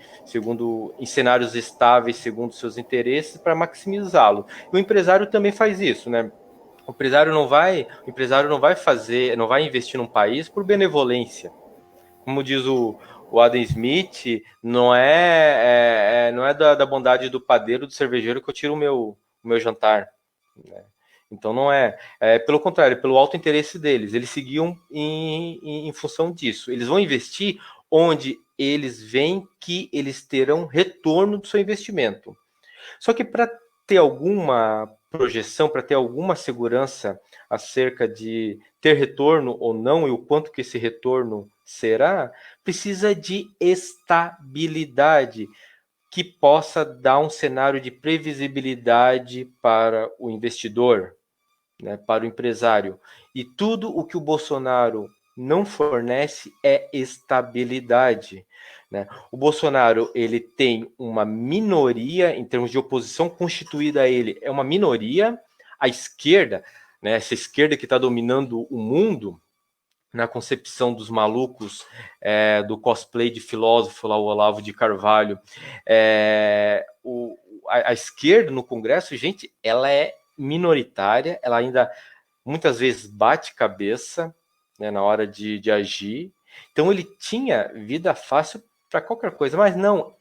em cenários estáveis, segundo seus interesses, para maximizá-lo. E o empresário também faz isso, né? O empresário não vai não vai investir num país por benevolência. Como diz o Adam Smith, não é da bondade do padeiro, do cervejeiro que eu tiro o meu jantar, né? Então não pelo contrário, pelo alto interesse deles. Eles seguiam em função disso. Eles vão investir onde eles veem que eles terão retorno do seu investimento. Só que para ter alguma projeção, para ter alguma segurança acerca de ter retorno ou não e o quanto que esse retorno será, precisa de estabilidade. que possa dar um cenário de previsibilidade para o investidor, né, para o empresário. E tudo o que o Bolsonaro não fornece é estabilidade, né? O Bolsonaro, ele tem uma minoria em termos de oposição constituída a ele, é uma minoria. A esquerda, né, essa esquerda que está dominando o mundo, na concepção dos malucos do cosplay de filósofo lá, o Olavo de Carvalho, a esquerda no Congresso, gente, ela é minoritária, ela ainda muitas vezes bate cabeça, né, na hora de agir. Então ele tinha vida fácil para qualquer coisa, mas não,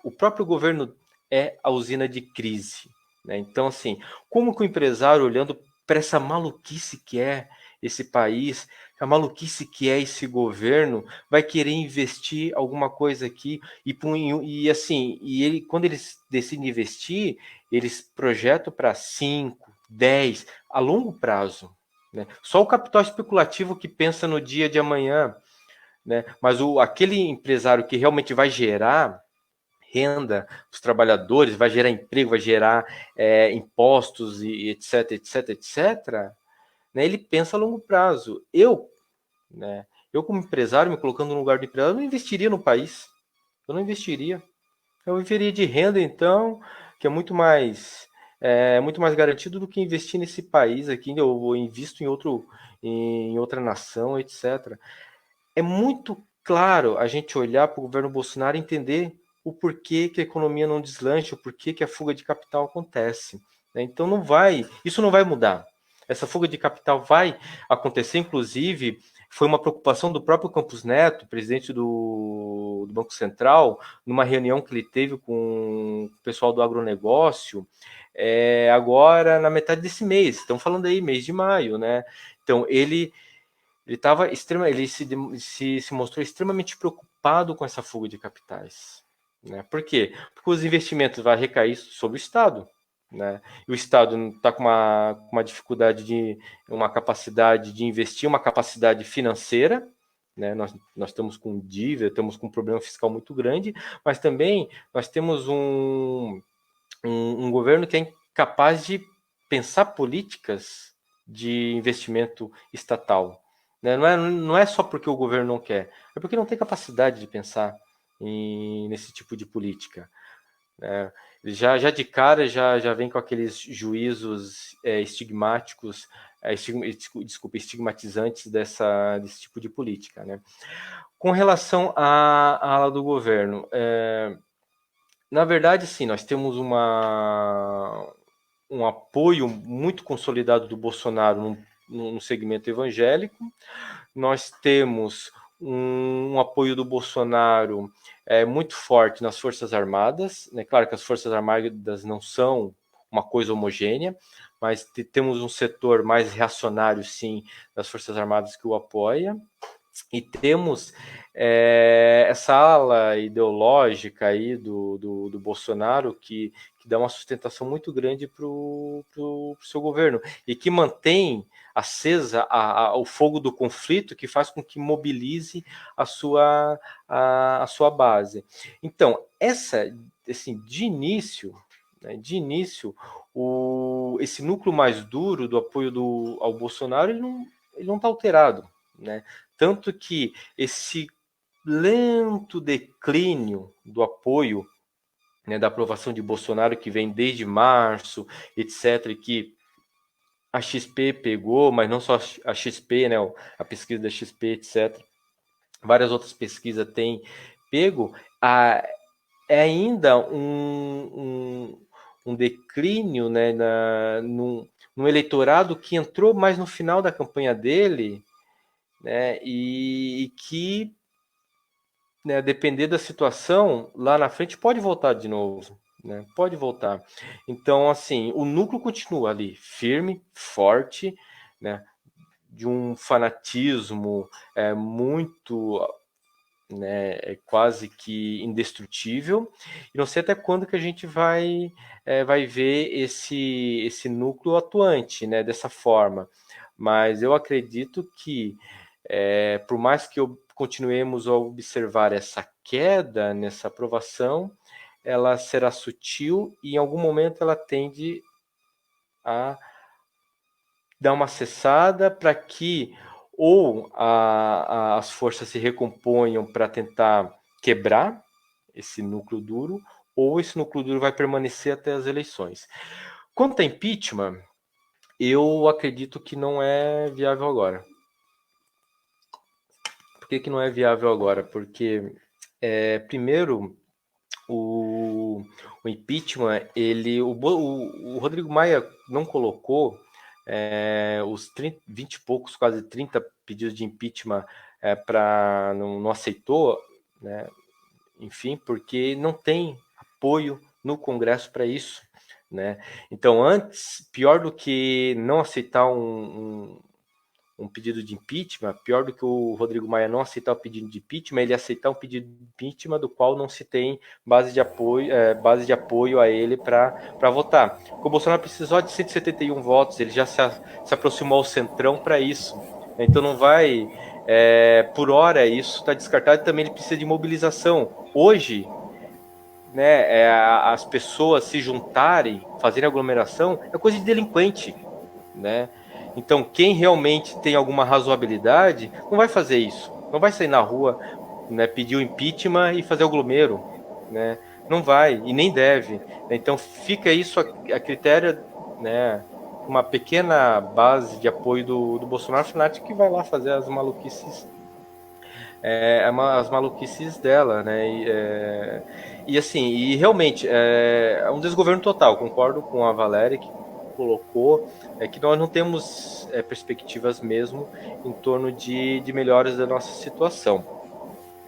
o próprio governo é a usina de crise, né? Então, assim, como que o empresário, olhando para essa maluquice que é esse país, a maluquice que é esse governo, vai querer investir alguma coisa aqui e assim, e ele, quando eles decidem investir, eles projetam para 5, 10, a longo prazo, né? Só o capital especulativo que pensa no dia de amanhã, né? Mas aquele empresário que realmente vai gerar renda para os trabalhadores, vai gerar emprego, vai gerar impostos e etc, etc, etc, né? Ele pensa a longo prazo. Né, eu como empresário, me colocando no lugar do empresário, eu não investiria no país. Eu não investiria. Eu viveria de renda, então, que muito mais garantido do que investir nesse país aqui. Eu invisto em outra nação, etc. É muito claro a gente olhar para o governo Bolsonaro e entender o porquê que a economia não deslancha, o porquê que a fuga de capital acontece, né? Então isso não vai mudar. Essa fuga de capital vai acontecer, inclusive, foi uma preocupação do próprio Campos Neto, presidente do Banco Central, numa reunião que ele teve com o pessoal do agronegócio, agora na metade desse mês, estamos falando aí, mês de maio, né? Então, ele se mostrou extremamente preocupado com essa fuga de capitais, né? Por quê? Porque os investimentos vão recair sobre o Estado, né? E o Estado está com uma dificuldade uma capacidade de investir, uma capacidade financeira, né? Nós estamos com dívida, estamos com um problema fiscal muito grande, mas também nós temos um governo que é incapaz de pensar políticas de investimento estatal, né? Não é só porque o governo não quer, é porque não tem capacidade de pensar nesse tipo de política, né? Já de cara já vem com aqueles juízos estigmáticos, estigmatizantes desse tipo de política, né? Com relação à ala do governo, na verdade, sim, nós temos um apoio muito consolidado do Bolsonaro no segmento evangélico. Nós temos um apoio do Bolsonaro muito forte nas Forças Armadas, né? Claro que as Forças Armadas não são uma coisa homogênea, mas temos um setor mais reacionário, sim, das Forças Armadas que o apoia. E temos essa ala ideológica aí do Bolsonaro que dá uma sustentação muito grande para o seu governo e que mantém acesa o fogo do conflito, que faz com que mobilize a sua base. Então, assim, de início, né, esse núcleo mais duro do apoio ao Bolsonaro, ele não está alterado, né? Tanto que esse lento declínio do apoio, né, da aprovação de Bolsonaro, que vem desde março, etc., que a XP pegou, mas não só a XP, né, a pesquisa da XP, etc., várias outras pesquisas têm pego, é ainda um declínio, né, num eleitorado que entrou mais no final da campanha dele, né, e que, né, depender da situação, lá na frente pode voltar de novo, né? Pode voltar. Então, assim, o núcleo continua ali, firme, forte, né? De um fanatismo muito, né, quase que indestrutível. E não sei até quando que a gente vai ver esse núcleo atuante, né, dessa forma. Mas eu acredito que por mais que continuemos a observar essa queda nessa aprovação, ela será sutil e em algum momento ela tende a dar uma cessada para que ou as forças se recomponham para tentar quebrar esse núcleo duro, ou esse núcleo duro vai permanecer até as eleições. Quanto a impeachment, eu acredito que não é viável agora. Por que não é viável agora? Porque, primeiro, o impeachment, o Rodrigo Maia não colocou os 20 e poucos, quase 30 pedidos de impeachment para não aceitou, né? Enfim, porque não tem apoio no Congresso para isso, né? Então, antes, pior do que não aceitar um pedido de impeachment, pior do que o Rodrigo Maia não aceitar o pedido de impeachment, ele aceitar um pedido de impeachment do qual não se tem base de apoio a ele para votar. O Bolsonaro precisou de 171 votos, ele já se aproximou ao centrão para isso. Então não vai, por hora, isso está descartado. Também ele precisa de mobilização. Hoje, né, as pessoas se juntarem, fazerem aglomeração, é coisa de delinquente, né? Então, quem realmente tem alguma razoabilidade não vai fazer isso. Não vai sair na rua, né, pedir o impeachment e fazer aglomero, né? Não vai e nem deve. Então, fica isso a critério, né, uma pequena base de apoio do Bolsonaro fanático que vai lá fazer as maluquices, as maluquices dela, né? E assim, e realmente é um desgoverno total. Concordo com a Valéria que colocou, que nós não temos perspectivas mesmo em torno de melhoras da nossa situação,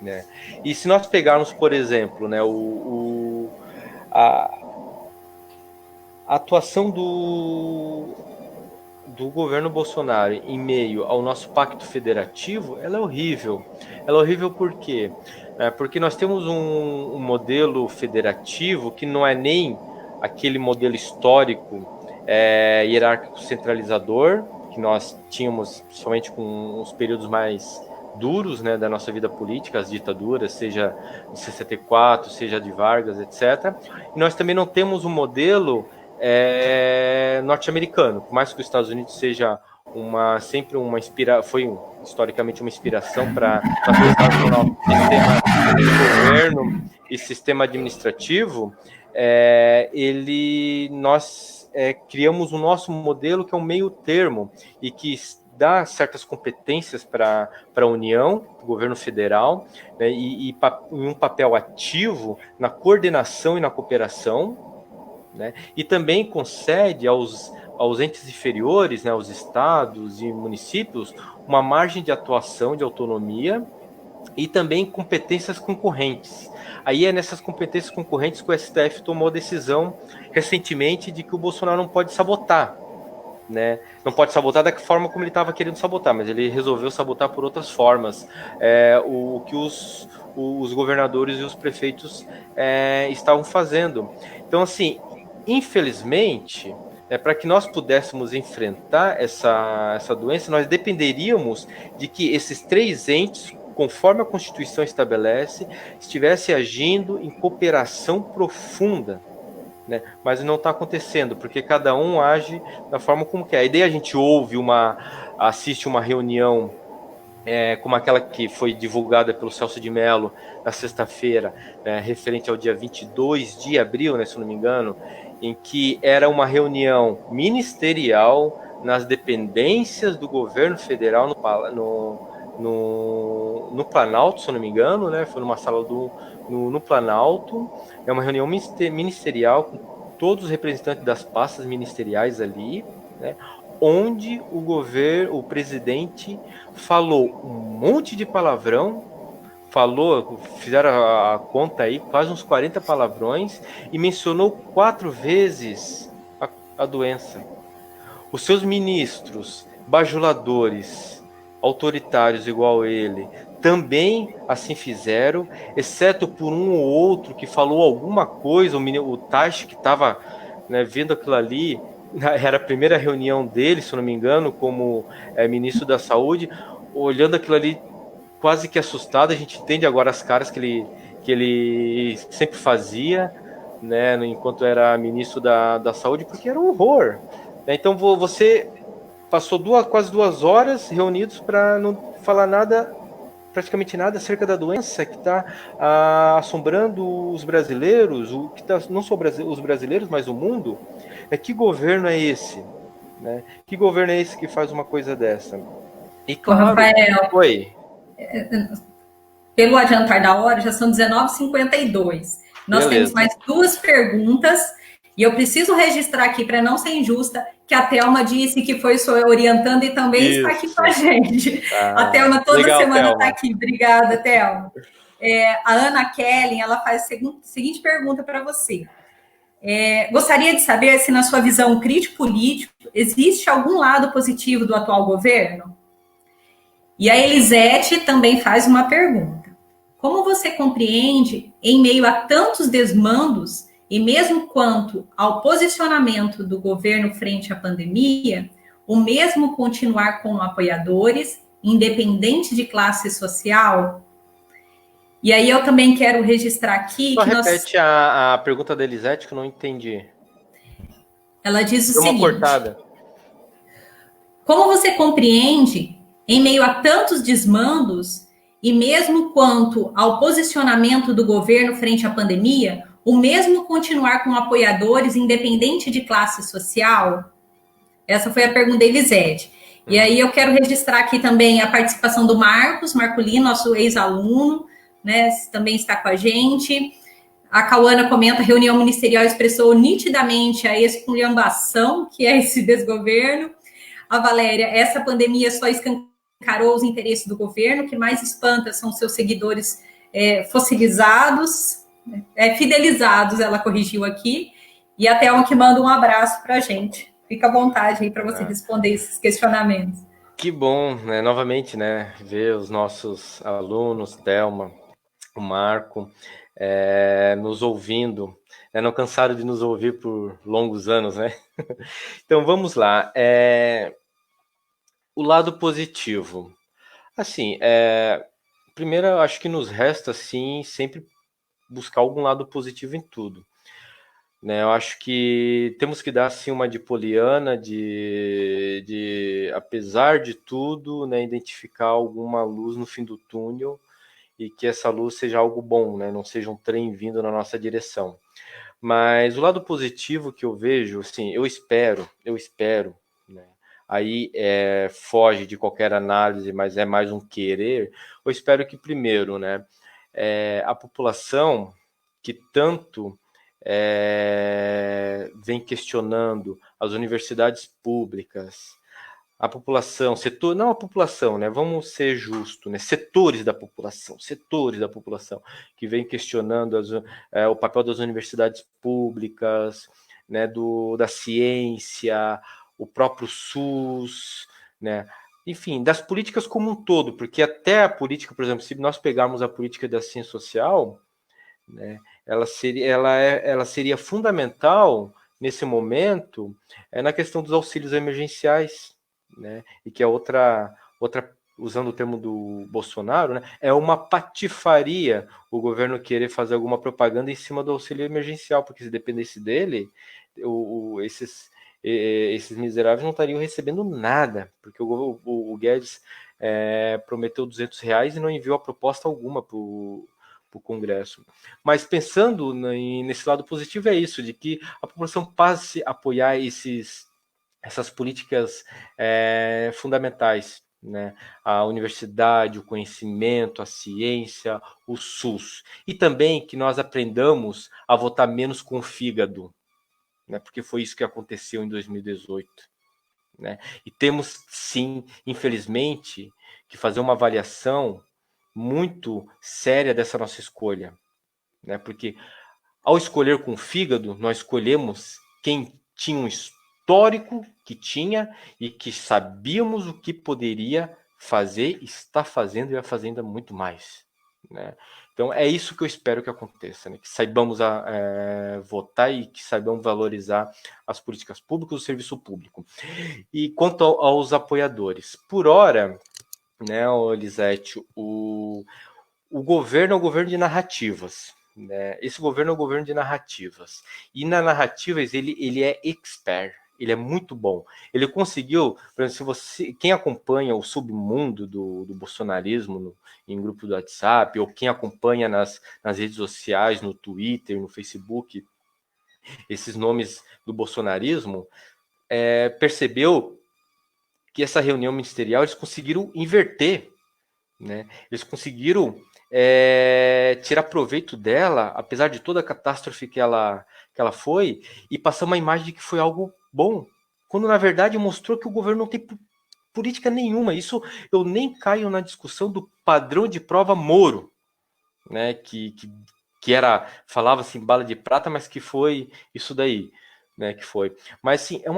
né? E se nós pegarmos, por exemplo, né, a atuação do governo Bolsonaro em meio ao nosso pacto federativo, ela é horrível. Ela é horrível por quê? Porque nós temos um modelo federativo que não é nem aquele modelo histórico hierárquico centralizador que nós tínhamos, principalmente com os períodos mais duros, né, da nossa vida política, as ditaduras, seja de 64, seja de Vargas, etc. E nós também não temos um modelo norte-americano, por mais que os Estados Unidos seja sempre uma foi historicamente uma inspiração para o sistema de governo e sistema administrativo, nós criamos o nosso modelo que é um meio termo e que dá certas competências para a União, para o governo federal, né, e um papel ativo na coordenação e na cooperação, né, e também concede aos entes inferiores, né, aos estados e municípios, uma margem de atuação, de autonomia e também competências concorrentes. Aí é nessas competências concorrentes que o STF tomou a decisão recentemente de que o Bolsonaro não pode sabotar, né? Não pode sabotar da forma como ele estava querendo sabotar, mas ele resolveu sabotar por outras formas. O que os governadores e os prefeitos estavam fazendo. Então, assim, infelizmente, para que nós pudéssemos enfrentar essa doença, nós dependeríamos de que esses três entes, conforme a Constituição estabelece, estivessem agindo em cooperação profunda, né? Mas não está acontecendo, porque cada um age da forma como quer. E daí a gente assiste uma reunião como aquela que foi divulgada pelo Celso de Mello na sexta-feira, referente ao dia 22 de abril, né, se não me engano, em que era uma reunião ministerial nas dependências do governo federal no Planalto, se eu não me engano, né, foi numa sala no Planalto. É uma reunião ministerial com todos os representantes das pastas ministeriais ali, né, onde o presidente falou um monte de palavrão, fizeram a conta aí, quase uns 40 palavrões, e mencionou 4 vezes a doença. Os seus ministros, bajuladores, autoritários igual ele, também assim fizeram, exceto por um ou outro que falou alguma coisa, o Taish que estava, né, vendo aquilo ali, era a primeira reunião dele, se eu não me engano, como ministro da Saúde, olhando aquilo ali quase que assustado. A gente entende agora as caras que ele sempre fazia, né, enquanto era ministro da Saúde, porque era um horror. Então você passou quase 2 horas reunidos para não falar nada, praticamente nada acerca da doença que está assombrando os brasileiros, que tá, não só os brasileiros, mas o mundo. Que governo é esse? Né? Que governo é esse que faz uma coisa dessa? E Ô, claro, Rafael, oi. pelo adiantar da hora, já são 19h52. Nós temos Beleza. mais 2 perguntas e eu preciso registrar aqui, para não ser injusta, que a Thelma disse que foi sua orientando e também está aqui com a Isso. gente. A Thelma toda Legal, semana está Thelma. aqui. Obrigada, Thelma. A Ana Kellen, ela faz a seguinte pergunta para você. Gostaria de saber se, na sua visão crítico-político, existe algum lado positivo do atual governo? E a Elisete também faz uma pergunta. Como você compreende, em meio a tantos desmandos, e mesmo quanto ao posicionamento do governo frente à pandemia, o mesmo continuar com apoiadores, independente de classe social? E aí eu também quero registrar aqui Só que nós... repete a pergunta da Elisete, que eu não entendi. Ela diz o Deu uma seguinte: cortada. como você compreende, em meio a tantos desmandos, e mesmo quanto ao posicionamento do governo frente à pandemia, o mesmo continuar com apoiadores, independente de classe social? Essa foi a pergunta da Elisete. E aí eu quero registrar aqui também a participação do Marcos Marculino, nosso ex-aluno, né, também está com a gente. A Cauana comenta: a reunião ministerial expressou nitidamente a esculhambação que é esse desgoverno. A Valéria: essa pandemia só escancarou os interesses do governo, o que mais espanta são seus seguidores fossilizados, fidelizados, ela corrigiu aqui. E a Thelma que manda um abraço para a gente. Fica à vontade aí para você responder esses questionamentos. Que bom, né? Novamente, né? Ver os nossos alunos, Thelma, o Marco, nos ouvindo, não cansaram de nos ouvir por longos anos, né? Então vamos lá. O lado positivo. Assim, primeiro, eu acho que nos resta, assim, sempre buscar algum lado positivo em tudo. Né, eu acho que temos que dar assim uma de poliana, apesar de tudo, né, identificar alguma luz no fim do túnel e que essa luz seja algo bom, né, não seja um trem vindo na nossa direção. Mas o lado positivo que eu vejo, assim, eu espero, né, aí foge de qualquer análise, mas é mais um querer. Eu espero que primeiro, né, a população que tanto vem questionando as universidades públicas, a população, não a população, né? Vamos ser justos, né? Setores da população que vem questionando o papel das universidades públicas, né? Da ciência, o próprio SUS, né? Enfim, das políticas como um todo, porque até a política, por exemplo, se nós pegarmos a política da ciência social, né, ela seria fundamental nesse momento na questão dos auxílios emergenciais, né, e que é outra, usando o termo do Bolsonaro, né, é uma patifaria o governo querer fazer alguma propaganda em cima do auxílio emergencial, porque se dependesse dele, esses miseráveis não estariam recebendo nada, porque o Guedes prometeu R$200 e não enviou a proposta alguma para o Congresso. Mas pensando nesse lado positivo é isso, de que a população passe a apoiar essas políticas fundamentais, né? A universidade, o conhecimento, a ciência, o SUS. E também que nós aprendamos a votar menos com o fígado, né? Porque foi isso que aconteceu em 2018. Né? E temos, sim, infelizmente, que fazer uma avaliação muito séria dessa nossa escolha, né? Porque ao escolher com o fígado, nós escolhemos quem tinha um histórico que tinha e que sabíamos o que poderia fazer, está fazendo e vai fazendo muito mais, né? Então é isso que eu espero que aconteça, né? Que saibamos votar e que saibamos valorizar as políticas públicas, o serviço público. E quanto aos apoiadores, por hora, né, Elisete, o governo é um governo de narrativas, né? Esse governo é um governo de narrativas. E na narrativas ele é expert. Ele é muito bom. Ele conseguiu, por exemplo, quem acompanha o submundo do bolsonarismo em grupo do WhatsApp, ou quem acompanha nas redes sociais, no Twitter, no Facebook, esses nomes do bolsonarismo, percebeu que essa reunião ministerial eles conseguiram inverter, né? Eles conseguiram tirar proveito dela, apesar de toda a catástrofe que ela foi, e passar uma imagem de que foi algo bom, quando na verdade mostrou que o governo não tem política nenhuma. Isso eu nem caio na discussão do padrão de prova Moro, né? Que falava assim bala de prata, mas que foi isso daí, né? Que foi. Mas sim, é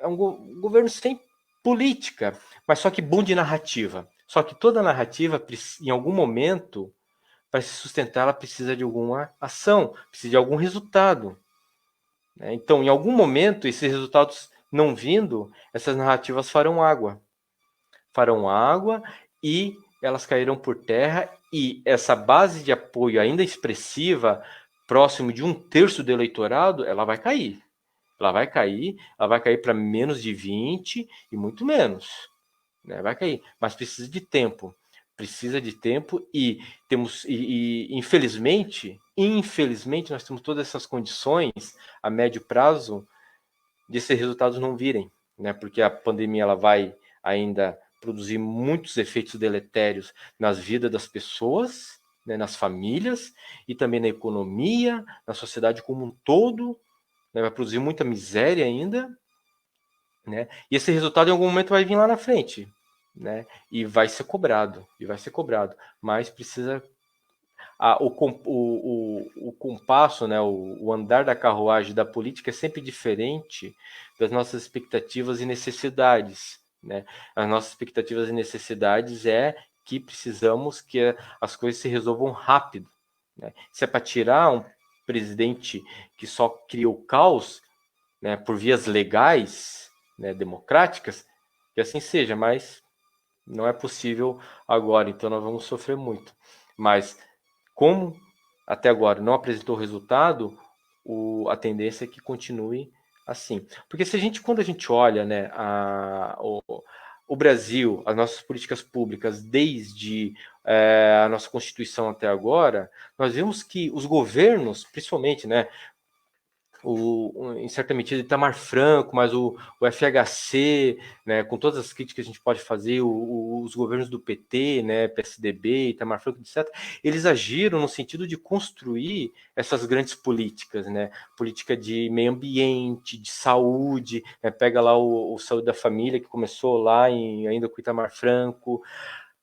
um governo sem política, mas só que bom de narrativa. Só que toda narrativa, em algum momento, para se sustentar, ela precisa de alguma ação, precisa de algum resultado, né? Então, em algum momento, esses resultados não vindo, essas narrativas farão água e elas cairão por terra, e essa base de apoio ainda expressiva, próximo de 1/3 do eleitorado, ela vai cair. Ela vai cair para menos de 20 e muito menos, né? Vai cair, mas precisa de tempo. Precisa de tempo e infelizmente nós temos todas essas condições a médio prazo de esses resultados não virem, né? Porque a pandemia ela vai ainda produzir muitos efeitos deletérios nas vidas das pessoas, né, nas famílias e também na economia, na sociedade como um todo, né? Vai produzir muita miséria ainda, né? E esse resultado em algum momento vai vir lá na frente, né? E vai ser cobrado, mas precisa o compasso, né, o andar da carruagem da política é sempre diferente das nossas expectativas e necessidades, né? As nossas expectativas e necessidades é que precisamos que as coisas se resolvam rápido, né? Se é para tirar um presidente que só cria o caos, né, por vias legais, né, democráticas, que assim seja, mas não é possível agora, então nós vamos sofrer muito. Mas como até agora não apresentou resultado, a tendência é que continue assim. Porque quando a gente olha, né, o Brasil, as nossas políticas públicas, desde a nossa Constituição até agora, nós vemos que os governos, principalmente, né, em certa medida, Itamar Franco, mas o FHC, né, com todas as críticas que a gente pode fazer, os governos do PT, né, PSDB, Itamar Franco, etc., eles agiram no sentido de construir essas grandes políticas, né, política de meio ambiente, de saúde, né, pega lá o Saúde da Família, que começou lá ainda com Itamar Franco,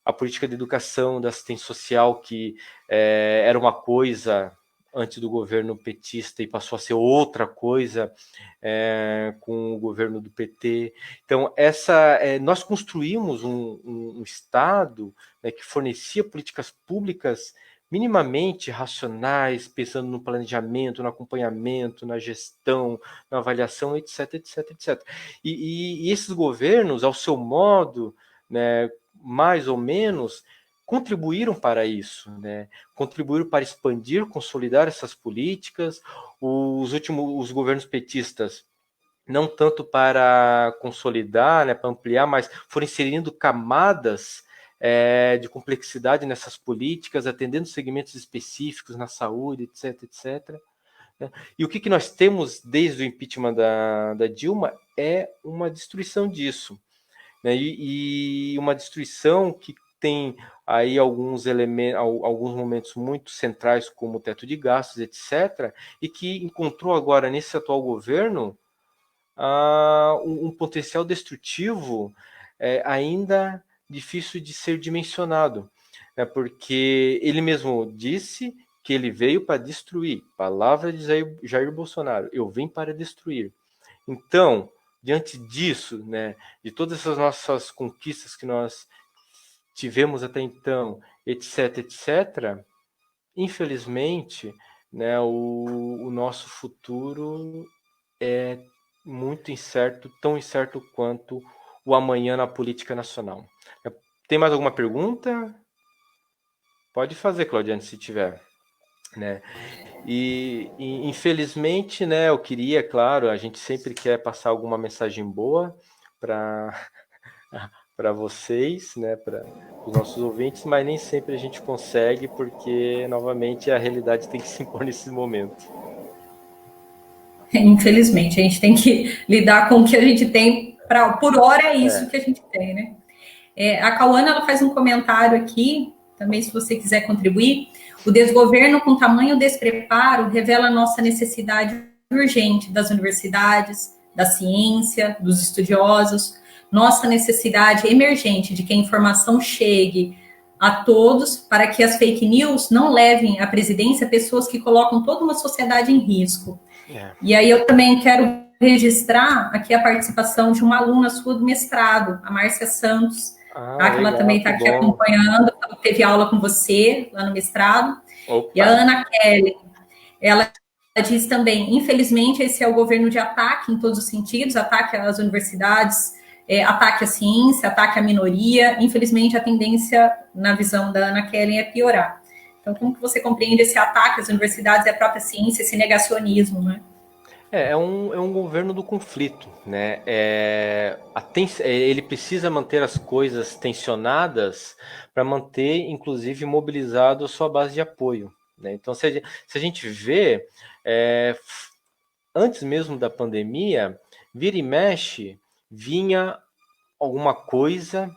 a política de educação, da assistência social, que era uma coisa antes do governo petista e passou a ser outra coisa com o governo do PT. Então, nós construímos um Estado, né, que fornecia políticas públicas minimamente racionais, pensando no planejamento, no acompanhamento, na gestão, na avaliação, etc, etc, etc. E esses governos, ao seu modo, né, mais ou menos, contribuíram para isso, né? Contribuíram para expandir, consolidar essas políticas. Os governos petistas, não tanto para consolidar, né, para ampliar, mas foram inserindo camadas de complexidade nessas políticas, atendendo segmentos específicos na saúde, etc, etc. Né? E o que nós temos desde o impeachment da Dilma é uma destruição disso, né? E uma destruição que tem aí alguns elementos, alguns momentos muito centrais, como o teto de gastos, etc., e que encontrou agora nesse atual governo um potencial destrutivo ainda difícil de ser dimensionado, né? Porque ele mesmo disse que ele veio para destruir. Palavra de Jair Bolsonaro: eu vim para destruir. Então, diante disso, né, de todas essas nossas conquistas que nós tivemos até então, etc, etc, infelizmente, né, o nosso futuro é muito incerto, tão incerto quanto o amanhã na política nacional. Tem mais alguma pergunta? Pode fazer, Claudiane, se tiver. né? E infelizmente, né, eu queria, claro, a gente sempre quer passar alguma mensagem boa para para vocês, né, para os nossos ouvintes, mas nem sempre a gente consegue, porque, novamente, a realidade tem que se impor nesse momento. Infelizmente, a gente tem que lidar com o que a gente tem, por hora é isso É. que a gente tem, né? A Cauana ela faz um comentário aqui, também se você quiser contribuir. O desgoverno com tamanho despreparo revela a nossa necessidade urgente das universidades, da ciência, dos estudiosos, nossa necessidade emergente de que a informação chegue a todos para que as fake news não levem à presidência pessoas que colocam toda uma sociedade em risco. É. E aí eu também quero registrar aqui a participação de uma aluna sua do mestrado, a Márcia Santos, Ah, tá? Que ela legal, também está que aqui bom. acompanhando, teve aula com você lá no mestrado. E a Opa. Ana Kelly, ela diz também, infelizmente, esse é o governo de ataque em todos os sentidos, ataque às universidades, ataque à ciência, ataque à minoria. Infelizmente, a tendência, na visão da Ana Kelly, é piorar. Então, como que você compreende esse ataque às universidades e à própria ciência, esse negacionismo, né? É um governo do conflito, né? Ele precisa manter as coisas tensionadas para manter, inclusive, mobilizado a sua base de apoio, né? Então, se a gente vê, antes mesmo da pandemia, vira e mexe, vinha alguma coisa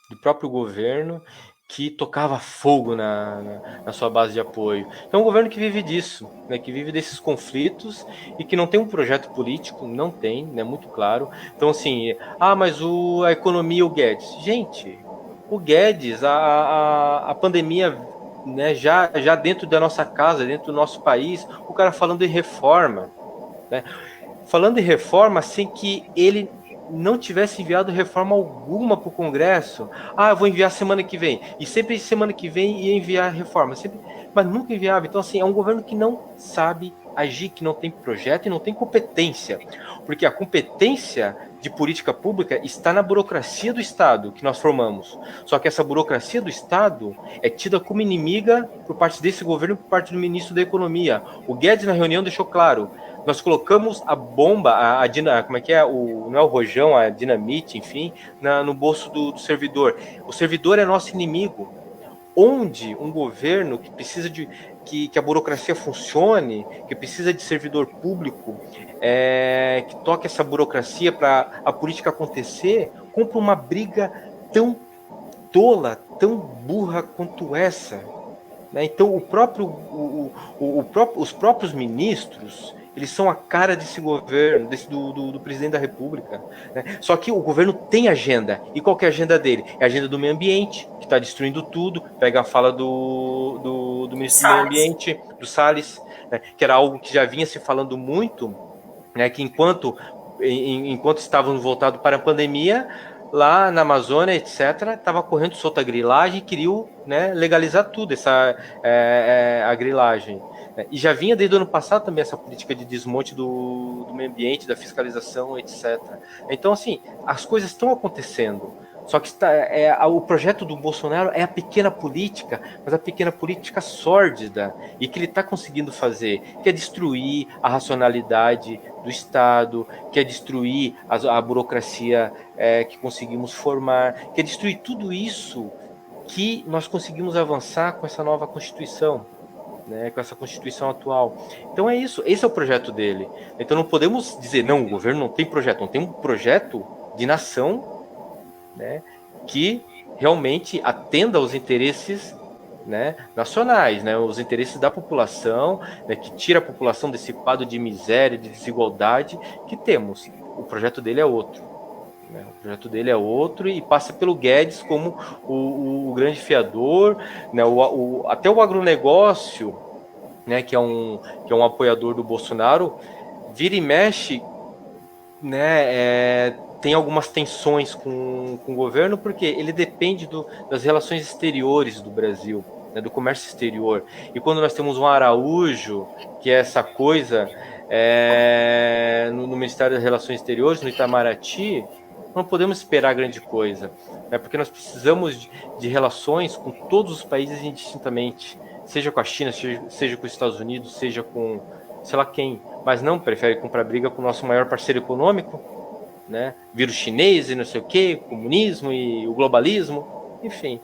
do próprio governo que tocava fogo na sua base de apoio. Então, é um governo que vive disso, né, que vive desses conflitos e que não tem um projeto político, não tem, né, muito claro. Então, assim, mas a economia, o Guedes. Gente, o Guedes, a pandemia, né, já dentro da nossa casa, dentro do nosso país, o cara falando em reforma, né, falando em reforma sem que ele não tivesse enviado reforma alguma para o Congresso. Eu vou enviar semana que vem. E sempre semana que vem ia enviar reforma. Sempre, mas nunca enviava. Então, assim, é um governo que não sabe agir, que não tem projeto e não tem competência. Porque a competência de política pública está na burocracia do Estado que nós formamos. Só que essa burocracia do Estado é tida como inimiga por parte desse governo e por parte do ministro da Economia. O Guedes, na reunião, deixou claro: nós colocamos a bomba, como é que é? Não é o rojão, a dinamite, enfim, no bolso do servidor. O servidor é nosso inimigo. Onde um governo que precisa de que a burocracia funcione, que precisa de servidor público, que toque essa burocracia para a política acontecer, compra uma briga tão tola, tão burra quanto essa. Né? Então, os próprios ministros, eles são a cara desse governo, do presidente da República. Né? Só que o governo tem agenda. E qual que é a agenda dele? É a agenda do meio ambiente, que está destruindo tudo. Pega a fala do ministro do meio Salles. ambiente, do Salles, né? Que era algo que já vinha se falando muito, né? Que enquanto estávamos voltados para a pandemia, lá na Amazônia, etc., estava correndo solta a grilagem e queriam, né, legalizar tudo, a grilagem. E já vinha desde o ano passado também essa política de desmonte do meio ambiente, da fiscalização, etc. Então, assim, as coisas estão acontecendo. Só que o projeto do Bolsonaro é a pequena política, mas a pequena política sórdida, e que ele está conseguindo fazer, que é destruir a racionalidade do Estado, que é destruir a burocracia que conseguimos formar, que é destruir tudo isso que nós conseguimos avançar com essa nova Constituição, né, com essa Constituição atual. Então é isso, esse é o projeto dele. Então não podemos dizer, não, o governo não tem projeto, não tem um projeto de nação, né, que realmente atenda aos interesses, né, nacionais, né, os interesses da população, né, que tira a população desse quadro de miséria, de desigualdade que temos. O projeto dele é outro. Né, o projeto dele é outro e passa pelo Guedes como o grande fiador, né, até o agronegócio, né, que é um apoiador do Bolsonaro, vira e mexe, né, tem algumas tensões com o governo, porque ele depende das relações exteriores do Brasil, né, do comércio exterior. E quando nós temos um Araújo, que é essa coisa, no Ministério das Relações Exteriores, no Itamaraty, não podemos esperar grande coisa, né, porque nós precisamos de relações com todos os países indistintamente. seja com a China, seja com os Estados Unidos, seja com sei lá quem, mas não prefere comprar briga com o nosso maior parceiro econômico, né? Vírus chinês e não sei o que, comunismo e o globalismo, enfim.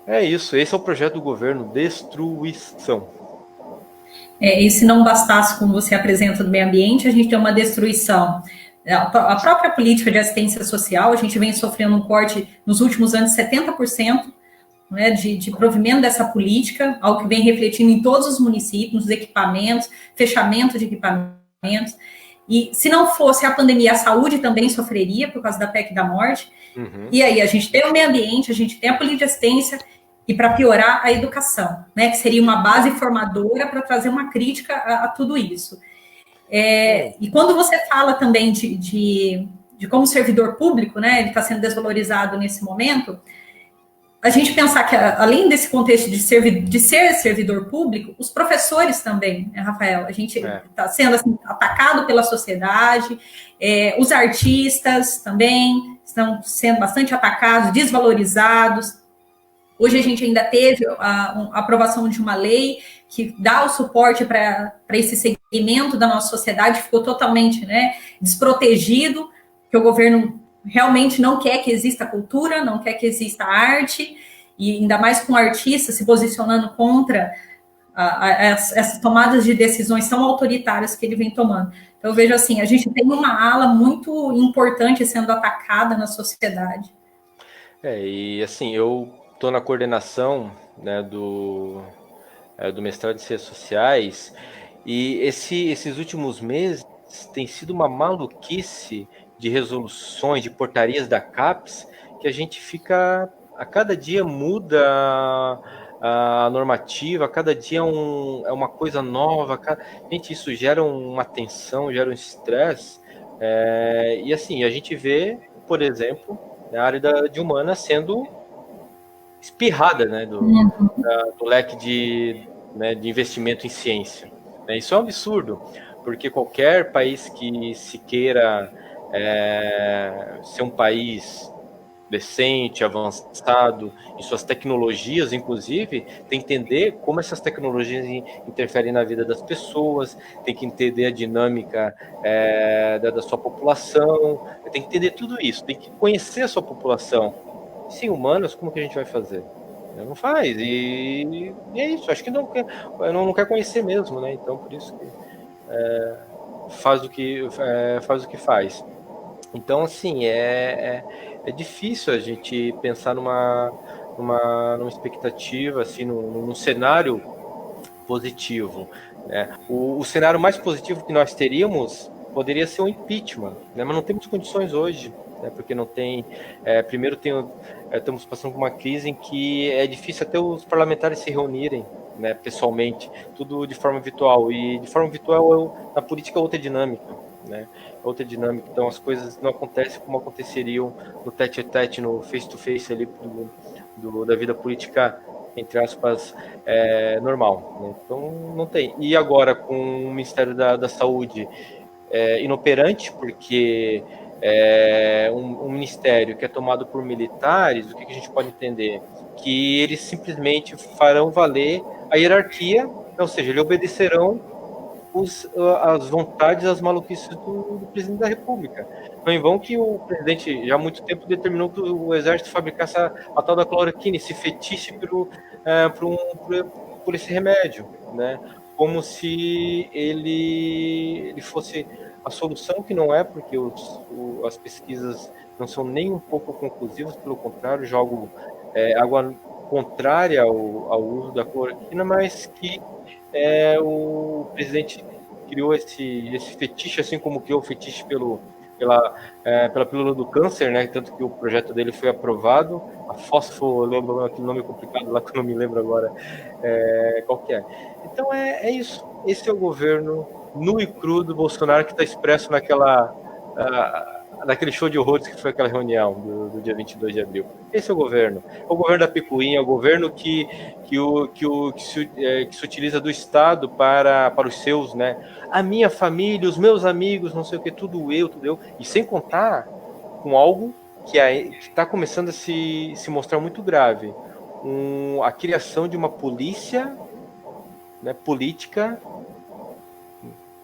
É isso, esse é o projeto do governo, destruição. E se não bastasse, como você apresenta, do meio ambiente, a gente tem uma destruição. A própria política de assistência social, a gente vem sofrendo um corte nos últimos anos de 70%, né, de provimento dessa política, algo que vem refletindo em todos os municípios, nos equipamentos, fechamento de equipamentos. E se não fosse a pandemia, a saúde também sofreria por causa da PEC da morte. Uhum. E aí a gente tem o meio ambiente, a gente tem a política de assistência, e para piorar, a educação, né, que seria uma base formadora para trazer uma crítica a tudo isso. E quando você fala também de como servidor público, né, ele está sendo desvalorizado nesse momento, a gente pensar que, além desse contexto de ser servidor público, os professores também, né, Rafael? A gente está sendo assim, atacado pela sociedade, os artistas também estão sendo bastante atacados, desvalorizados. Hoje a gente ainda teve a aprovação de uma lei que dá o suporte para esse segmento da nossa sociedade, ficou totalmente, né, desprotegido, que o governo realmente não quer que exista cultura, não quer que exista arte, e ainda mais com artistas se posicionando contra essas tomadas de decisões tão autoritárias que ele vem tomando. Então, eu vejo assim, a gente tem uma ala muito importante sendo atacada na sociedade. E assim, eu estou na coordenação, né, do mestrado de Ciências Sociais, e esses últimos meses tem sido uma maluquice de resoluções, de portarias da CAPES, que a gente fica, a cada dia muda a normativa, a cada dia é uma coisa nova, gente, isso gera uma tensão, gera um estresse, e assim, a gente vê, por exemplo, a área de humanas sendo espirrada, né, do leque de investimento em ciência. Isso é um absurdo, porque qualquer país que se queira ser um país decente, avançado em suas tecnologias, inclusive, tem que entender como essas tecnologias interferem na vida das pessoas, tem que entender a dinâmica da sua população, tem que entender tudo isso, tem que conhecer a sua população. Sem humanos, como que a gente vai fazer? Não faz, e é isso, acho que não quer conhecer mesmo, né? Então, por isso que faz o que faz. Então, assim, é difícil a gente pensar numa expectativa, assim, num cenário positivo, né? O cenário mais positivo que nós teríamos poderia ser o impeachment, né? Mas não temos condições hoje, né? Porque não tem... primeiro, estamos passando por uma crise em que é difícil até os parlamentares se reunirem, né, pessoalmente, tudo de forma virtual, e de forma virtual na política é outra dinâmica, né? Outra dinâmica, então as coisas não acontecem como aconteceriam no tete-a-tete, no face-to-face ali da vida política, entre aspas, normal, né? Então não tem. E agora com o Ministério da Saúde inoperante, porque um ministério que é tomado por militares, o que a gente pode entender? Que eles simplesmente farão valer a hierarquia, ou seja, eles obedecerão as vontades, as maluquices do presidente da República. Não é em vão que o presidente já há muito tempo determinou que o exército fabricasse a tal da cloroquina, esse fetiche por esse remédio, né? Como se ele fosse a solução, que não é, porque as pesquisas não são nem um pouco conclusivas, pelo contrário, jogam água contrária ao uso da cloroquina, mas que o presidente criou esse fetiche, assim como criou o fetiche pela pílula do câncer, né? Tanto que o projeto dele foi aprovado, a fosfo, lembro aquele nome complicado lá que eu não me lembro agora qual que é. Então é isso. Esse é o governo nu e cru do Bolsonaro, que está expresso naquele show de horrores que foi aquela reunião do dia 22 de abril. Esse é o governo da picuinha, é o governo que se utiliza do Estado para os seus, né? A minha família, os meus amigos, não sei o que, tudo eu, e sem contar com algo que está começando a se mostrar muito grave. a criação de uma polícia, né, política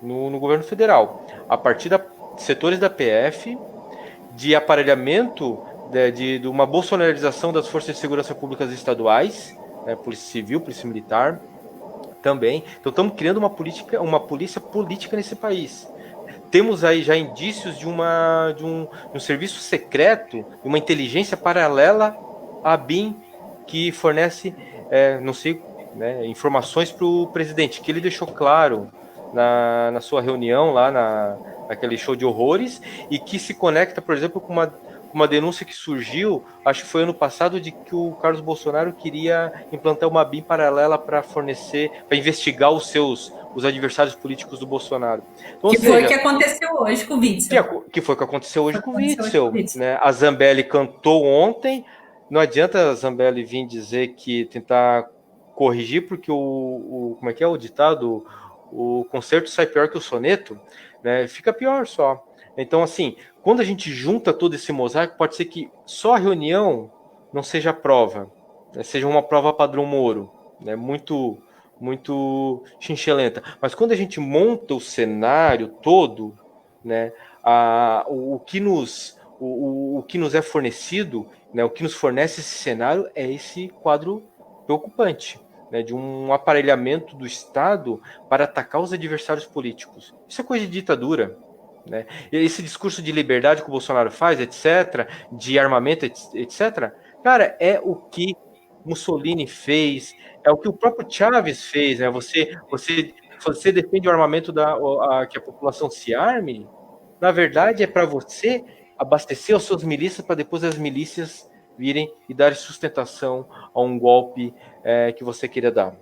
no governo federal, a partir de setores da PF, de aparelhamento de uma bolsonarização das forças de segurança públicas estaduais, né, Polícia Civil, Polícia Militar também. Então estamos criando uma polícia política nesse país. Temos aí já indícios de um serviço secreto, uma inteligência paralela à BIM, que fornece, não sei, né, informações para o presidente, que ele deixou claro na sua reunião lá naquele show de horrores, e que se conecta, por exemplo, com uma denúncia que surgiu, acho que foi ano passado, de que o Carlos Bolsonaro queria implantar uma BIM paralela para investigar os adversários políticos do Bolsonaro. Então, que foi o que aconteceu hoje com o Witzel. Que foi o que aconteceu hoje com o Witzel. Né? A Zambelli cantou ontem, não adianta a Zambelli vir dizer que tentar corrigir, porque como é que é o ditado? O concerto sai pior que o soneto, né? Fica pior só. Então, assim, quando a gente junta todo esse mosaico, pode ser que só a reunião não seja a prova, né? Seja uma prova padrão Moro, né? Muito chinchilenta. Mas quando a gente monta o cenário todo, né? O que nos é fornecido, né? O que nos fornece esse cenário é esse quadro preocupante, né, de um aparelhamento do Estado para atacar os adversários políticos. Isso é coisa de ditadura. Né? E esse discurso de liberdade que o Bolsonaro faz, etc., de armamento, etc., cara, é o que Mussolini fez, é o que o próprio Chávez fez. Né? Você defende o armamento que a população se arme, na verdade é para você abastecer as suas milícias, para depois as milícias virem e darem sustentação a um golpe que você queria dar.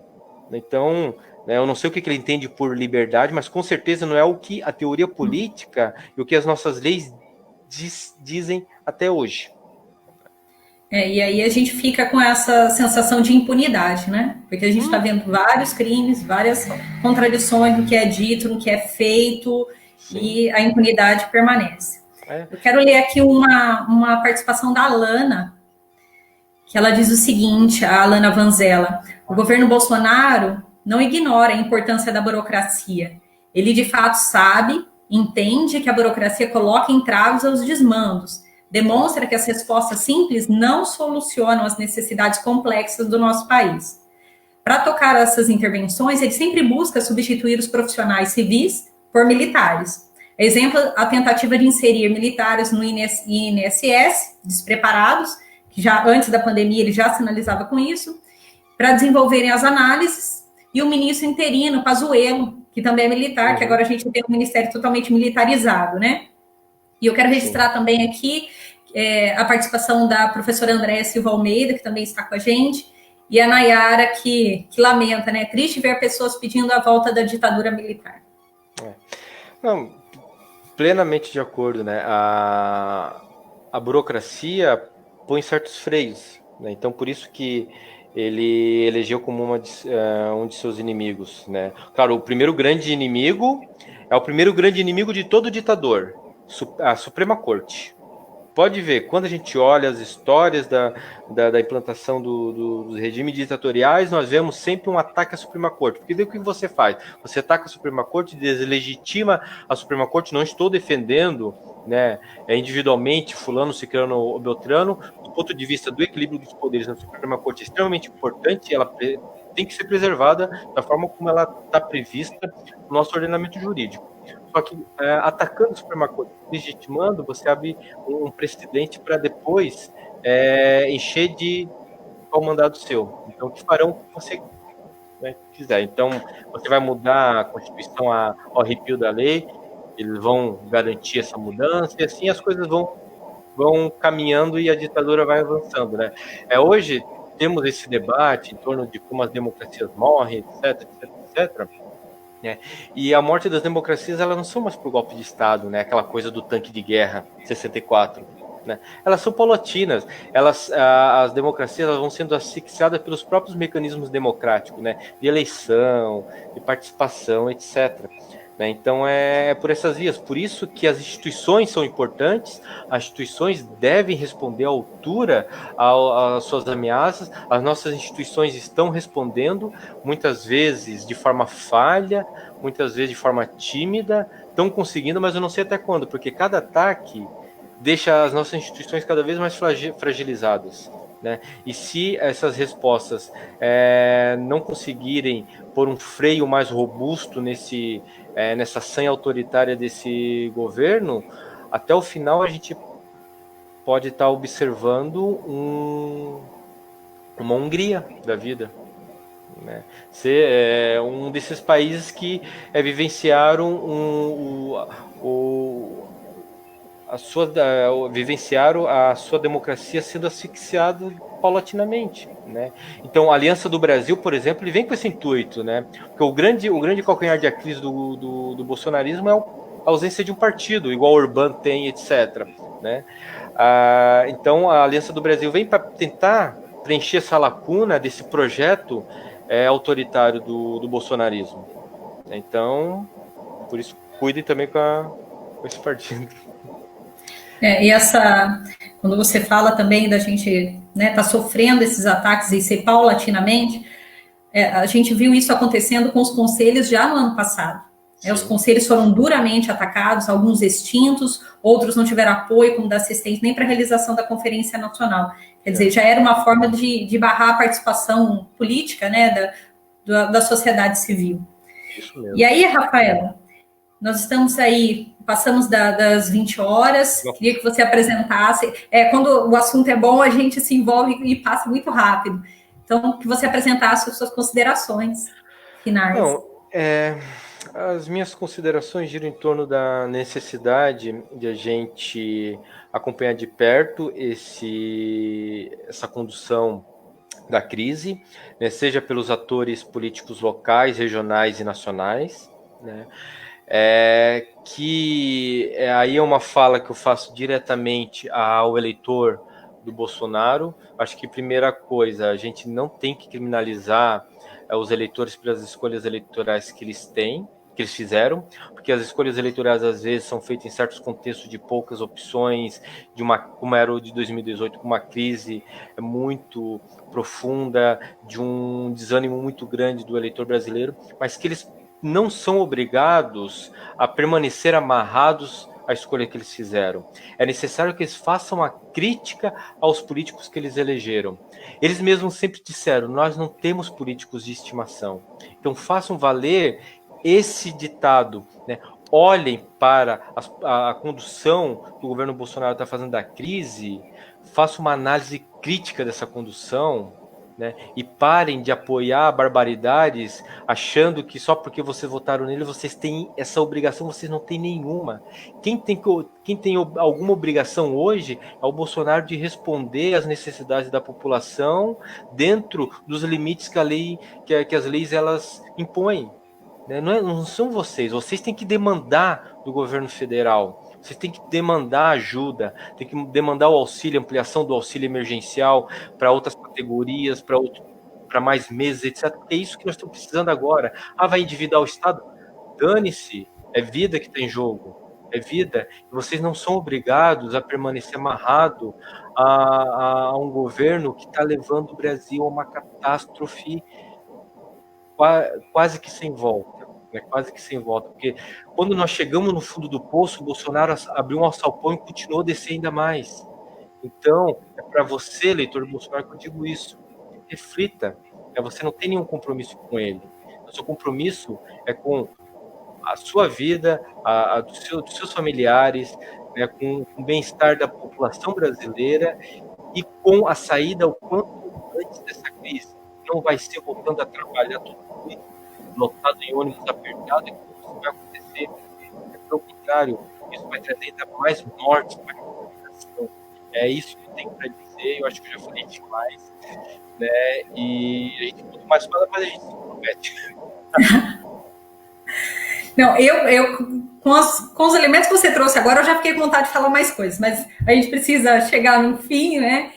Então, né, eu não sei o que ele entende por liberdade, mas com certeza não é o que a teoria política e o que as nossas leis dizem até hoje. E aí a gente fica com essa sensação de impunidade, né? Porque a gente está vendo vários crimes, várias contradições no que é dito, no que é feito, sim, e a impunidade permanece. Eu quero ler aqui uma participação da Alana, que ela diz o seguinte, a Alana Vanzella: o governo Bolsonaro não ignora a importância da burocracia. Ele, de fato, sabe, entende que a burocracia coloca entraves aos desmandos, demonstra que as respostas simples não solucionam as necessidades complexas do nosso país. Para tocar essas intervenções, ele sempre busca substituir os profissionais civis por militares. Exemplo, a tentativa de inserir militares no INSS, despreparados, que já antes da pandemia ele já sinalizava com isso, para desenvolverem as análises, e o ministro interino, Pazuello, que também é militar, que agora a gente tem um ministério totalmente militarizado, né? E eu quero registrar também aqui a participação da professora Andréa Silva Almeida, que também está com a gente, e a Nayara, que lamenta, né? Triste ver pessoas pedindo a volta da ditadura militar. Não, plenamente de acordo, né? A burocracia põe certos freios, né? Então, por isso que ele elegeu como um de seus inimigos, né? Claro, o primeiro grande inimigo é o primeiro grande inimigo de todo ditador, a Suprema Corte. Pode ver, quando a gente olha as histórias da implantação dos regimes ditatoriais, nós vemos sempre um ataque à Suprema Corte. Porque daí o que você faz? Você ataca a Suprema Corte, deslegitima a Suprema Corte. Não estou defendendo, né, individualmente fulano, ciclano ou beltrano. Do ponto de vista do equilíbrio dos poderes na Suprema Corte é extremamente importante, ela tem que ser preservada da forma como ela está prevista no nosso ordenamento jurídico. Só que atacando a Suprema Corte, legitimando, você abre um precedente para depois encher de qual mandado seu. Então, que farão o que você quiser. Então, você vai mudar a Constituição ao arrepio da lei, eles vão garantir essa mudança, e assim as coisas vão caminhando e a ditadura vai avançando, né? Hoje temos esse debate em torno de como as democracias morrem, etc, etc, etc. E a morte das democracias, elas não são mais por golpe de Estado, né? Aquela coisa do tanque de guerra, 64. Né? Elas são paulatinas. As democracias, elas vão sendo asfixiadas pelos próprios mecanismos democráticos, né? De eleição, de participação, etc. né? Então é por essas vias, por isso que as instituições são importantes, as instituições devem responder à altura às suas ameaças, as nossas instituições estão respondendo, muitas vezes de forma falha, muitas vezes de forma tímida, estão conseguindo, mas eu não sei até quando, porque cada ataque deixa as nossas instituições cada vez mais fragilizadas, né? E se essas respostas não conseguirem pôr um freio mais robusto nessa sanha autoritária desse governo, até o final a gente pode estar observando uma Hungria da vida, né? Ser um desses países que vivenciaram vivenciaram a sua democracia sendo asfixiada paulatinamente, né? Então, a Aliança do Brasil, por exemplo, ele vem com esse intuito, né? Porque o grande calcanhar de Aquiles do bolsonarismo é a ausência de um partido, igual o Orbán tem, etc., né? Então, a Aliança do Brasil vem para tentar preencher essa lacuna desse projeto autoritário do bolsonarismo. Então, por isso, cuidem também com esse partido. E quando você fala também da gente tá sofrendo esses ataques e ser paulatinamente, a gente viu isso acontecendo com os conselhos já no ano passado. Os conselhos foram duramente atacados, alguns extintos, outros não tiveram apoio como da assistência nem para a realização da Conferência Nacional. Quer dizer, já era uma forma de barrar a participação política, né, da sociedade civil. Isso mesmo. E aí, Rafael, nós estamos aí, passamos das 20 horas, queria que você apresentasse. Quando o assunto é bom, a gente se envolve e passa muito rápido. Então, que você apresentasse as suas considerações finais. Não, as minhas considerações giram em torno da necessidade de a gente acompanhar de perto essa condução da crise, né, seja pelos atores políticos locais, regionais e nacionais, né? Aí é uma fala que eu faço diretamente ao eleitor do Bolsonaro. Acho que, primeira coisa, a gente não tem que criminalizar os eleitores pelas escolhas eleitorais que eles fizeram, porque as escolhas eleitorais às vezes são feitas em certos contextos de poucas opções, como era o de 2018, com uma crise muito profunda, de um desânimo muito grande do eleitor brasileiro, mas que eles não são obrigados a permanecer amarrados à escolha que eles fizeram. É necessário que eles façam uma crítica aos políticos que eles elegeram. Eles mesmos sempre disseram, nós não temos políticos de estimação. Então façam valer esse ditado, né? Olhem para a condução que o governo Bolsonaro está fazendo da crise, façam uma análise crítica dessa condução, né? E parem de apoiar barbaridades achando que só porque vocês votaram nele vocês têm essa obrigação, vocês não têm nenhuma. Quem tem alguma obrigação hoje é o Bolsonaro de responder às necessidades da população dentro dos limites que as leis elas impõem. Não são vocês têm que demandar do governo federal, vocês têm que demandar ajuda, tem que demandar o auxílio, ampliação do auxílio emergencial para outras categorias, para mais meses, etc. É isso que nós estamos precisando agora. Vai endividar o Estado? Dane-se, é vida que tem em jogo, é vida. E vocês não são obrigados a permanecer amarrado a um governo que está levando o Brasil a uma catástrofe quase que sem volta, né? Quase que sem volta, porque quando nós chegamos no fundo do poço, o Bolsonaro abriu um alçapão e continuou a descer ainda mais. Então, é para você, eleitor do Bolsonaro, que eu digo isso. Reflita, você não tem nenhum compromisso com ele. O seu compromisso é com a sua vida, dos seus familiares, né, com o bem-estar da população brasileira e com a saída o quanto antes dessa crise. Não vai ser voltando a trabalhar todo dia, lotado em ônibus apertado, que isso vai acontecer. Pelo contrário, isso vai trazer ainda mais mortes para a população. É isso que eu tenho para dizer, eu acho que eu já falei demais, né? E a gente, quanto mais fala, mais a gente se promete. Não, com os elementos que você trouxe agora, eu já fiquei com vontade de falar mais coisas, mas a gente precisa chegar no fim, né?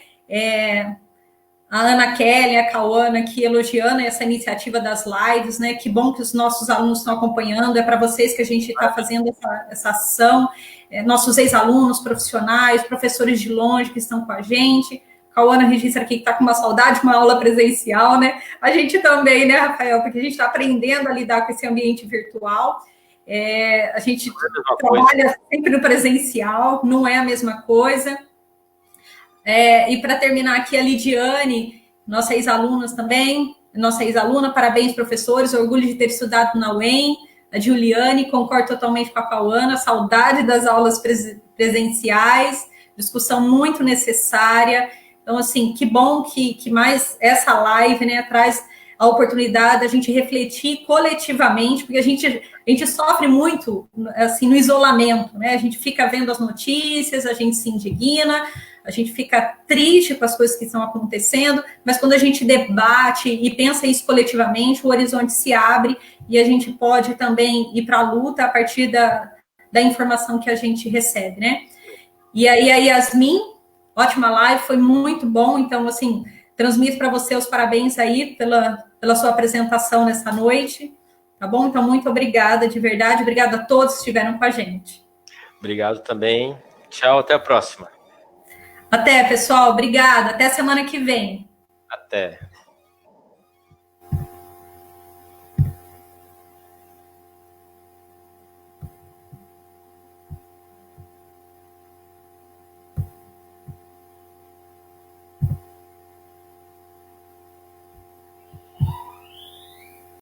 a Ana Kelly, a Cauana aqui elogiando essa iniciativa das lives, né? Que bom que os nossos alunos estão acompanhando, é para vocês que a gente está fazendo essa ação, nossos ex-alunos, profissionais, professores de longe que estão com a gente. Cauana registra aqui que está com uma saudade de uma aula presencial, né? A gente também, né, Rafael? Porque a gente está aprendendo a lidar com esse ambiente virtual. A gente trabalha sempre no presencial, não é a mesma coisa. E para terminar aqui, a Lidiane, nossa ex-aluna também, nossa ex-aluna, parabéns, professores, orgulho de ter estudado na UEM. A Juliane, concordo totalmente com a Cauana, saudade das aulas presenciais, discussão muito necessária. Então, assim, que bom que mais essa live, né, traz a oportunidade da gente refletir coletivamente, porque a gente sofre muito, assim, no isolamento, né? A gente fica vendo as notícias, a gente se indigna, a gente fica triste com as coisas que estão acontecendo, mas quando a gente debate e pensa isso coletivamente, o horizonte se abre e a gente pode também ir para a luta a partir da informação que a gente recebe, né? E aí a Yasmin, ótima live, foi muito bom, então, assim, transmito para você os parabéns aí pela sua apresentação nessa noite, tá bom? Então, muito obrigada, de verdade, obrigada a todos que estiveram com a gente. Obrigado também. Tchau, até a próxima. Até, pessoal. Obrigada. Até semana que vem. Até.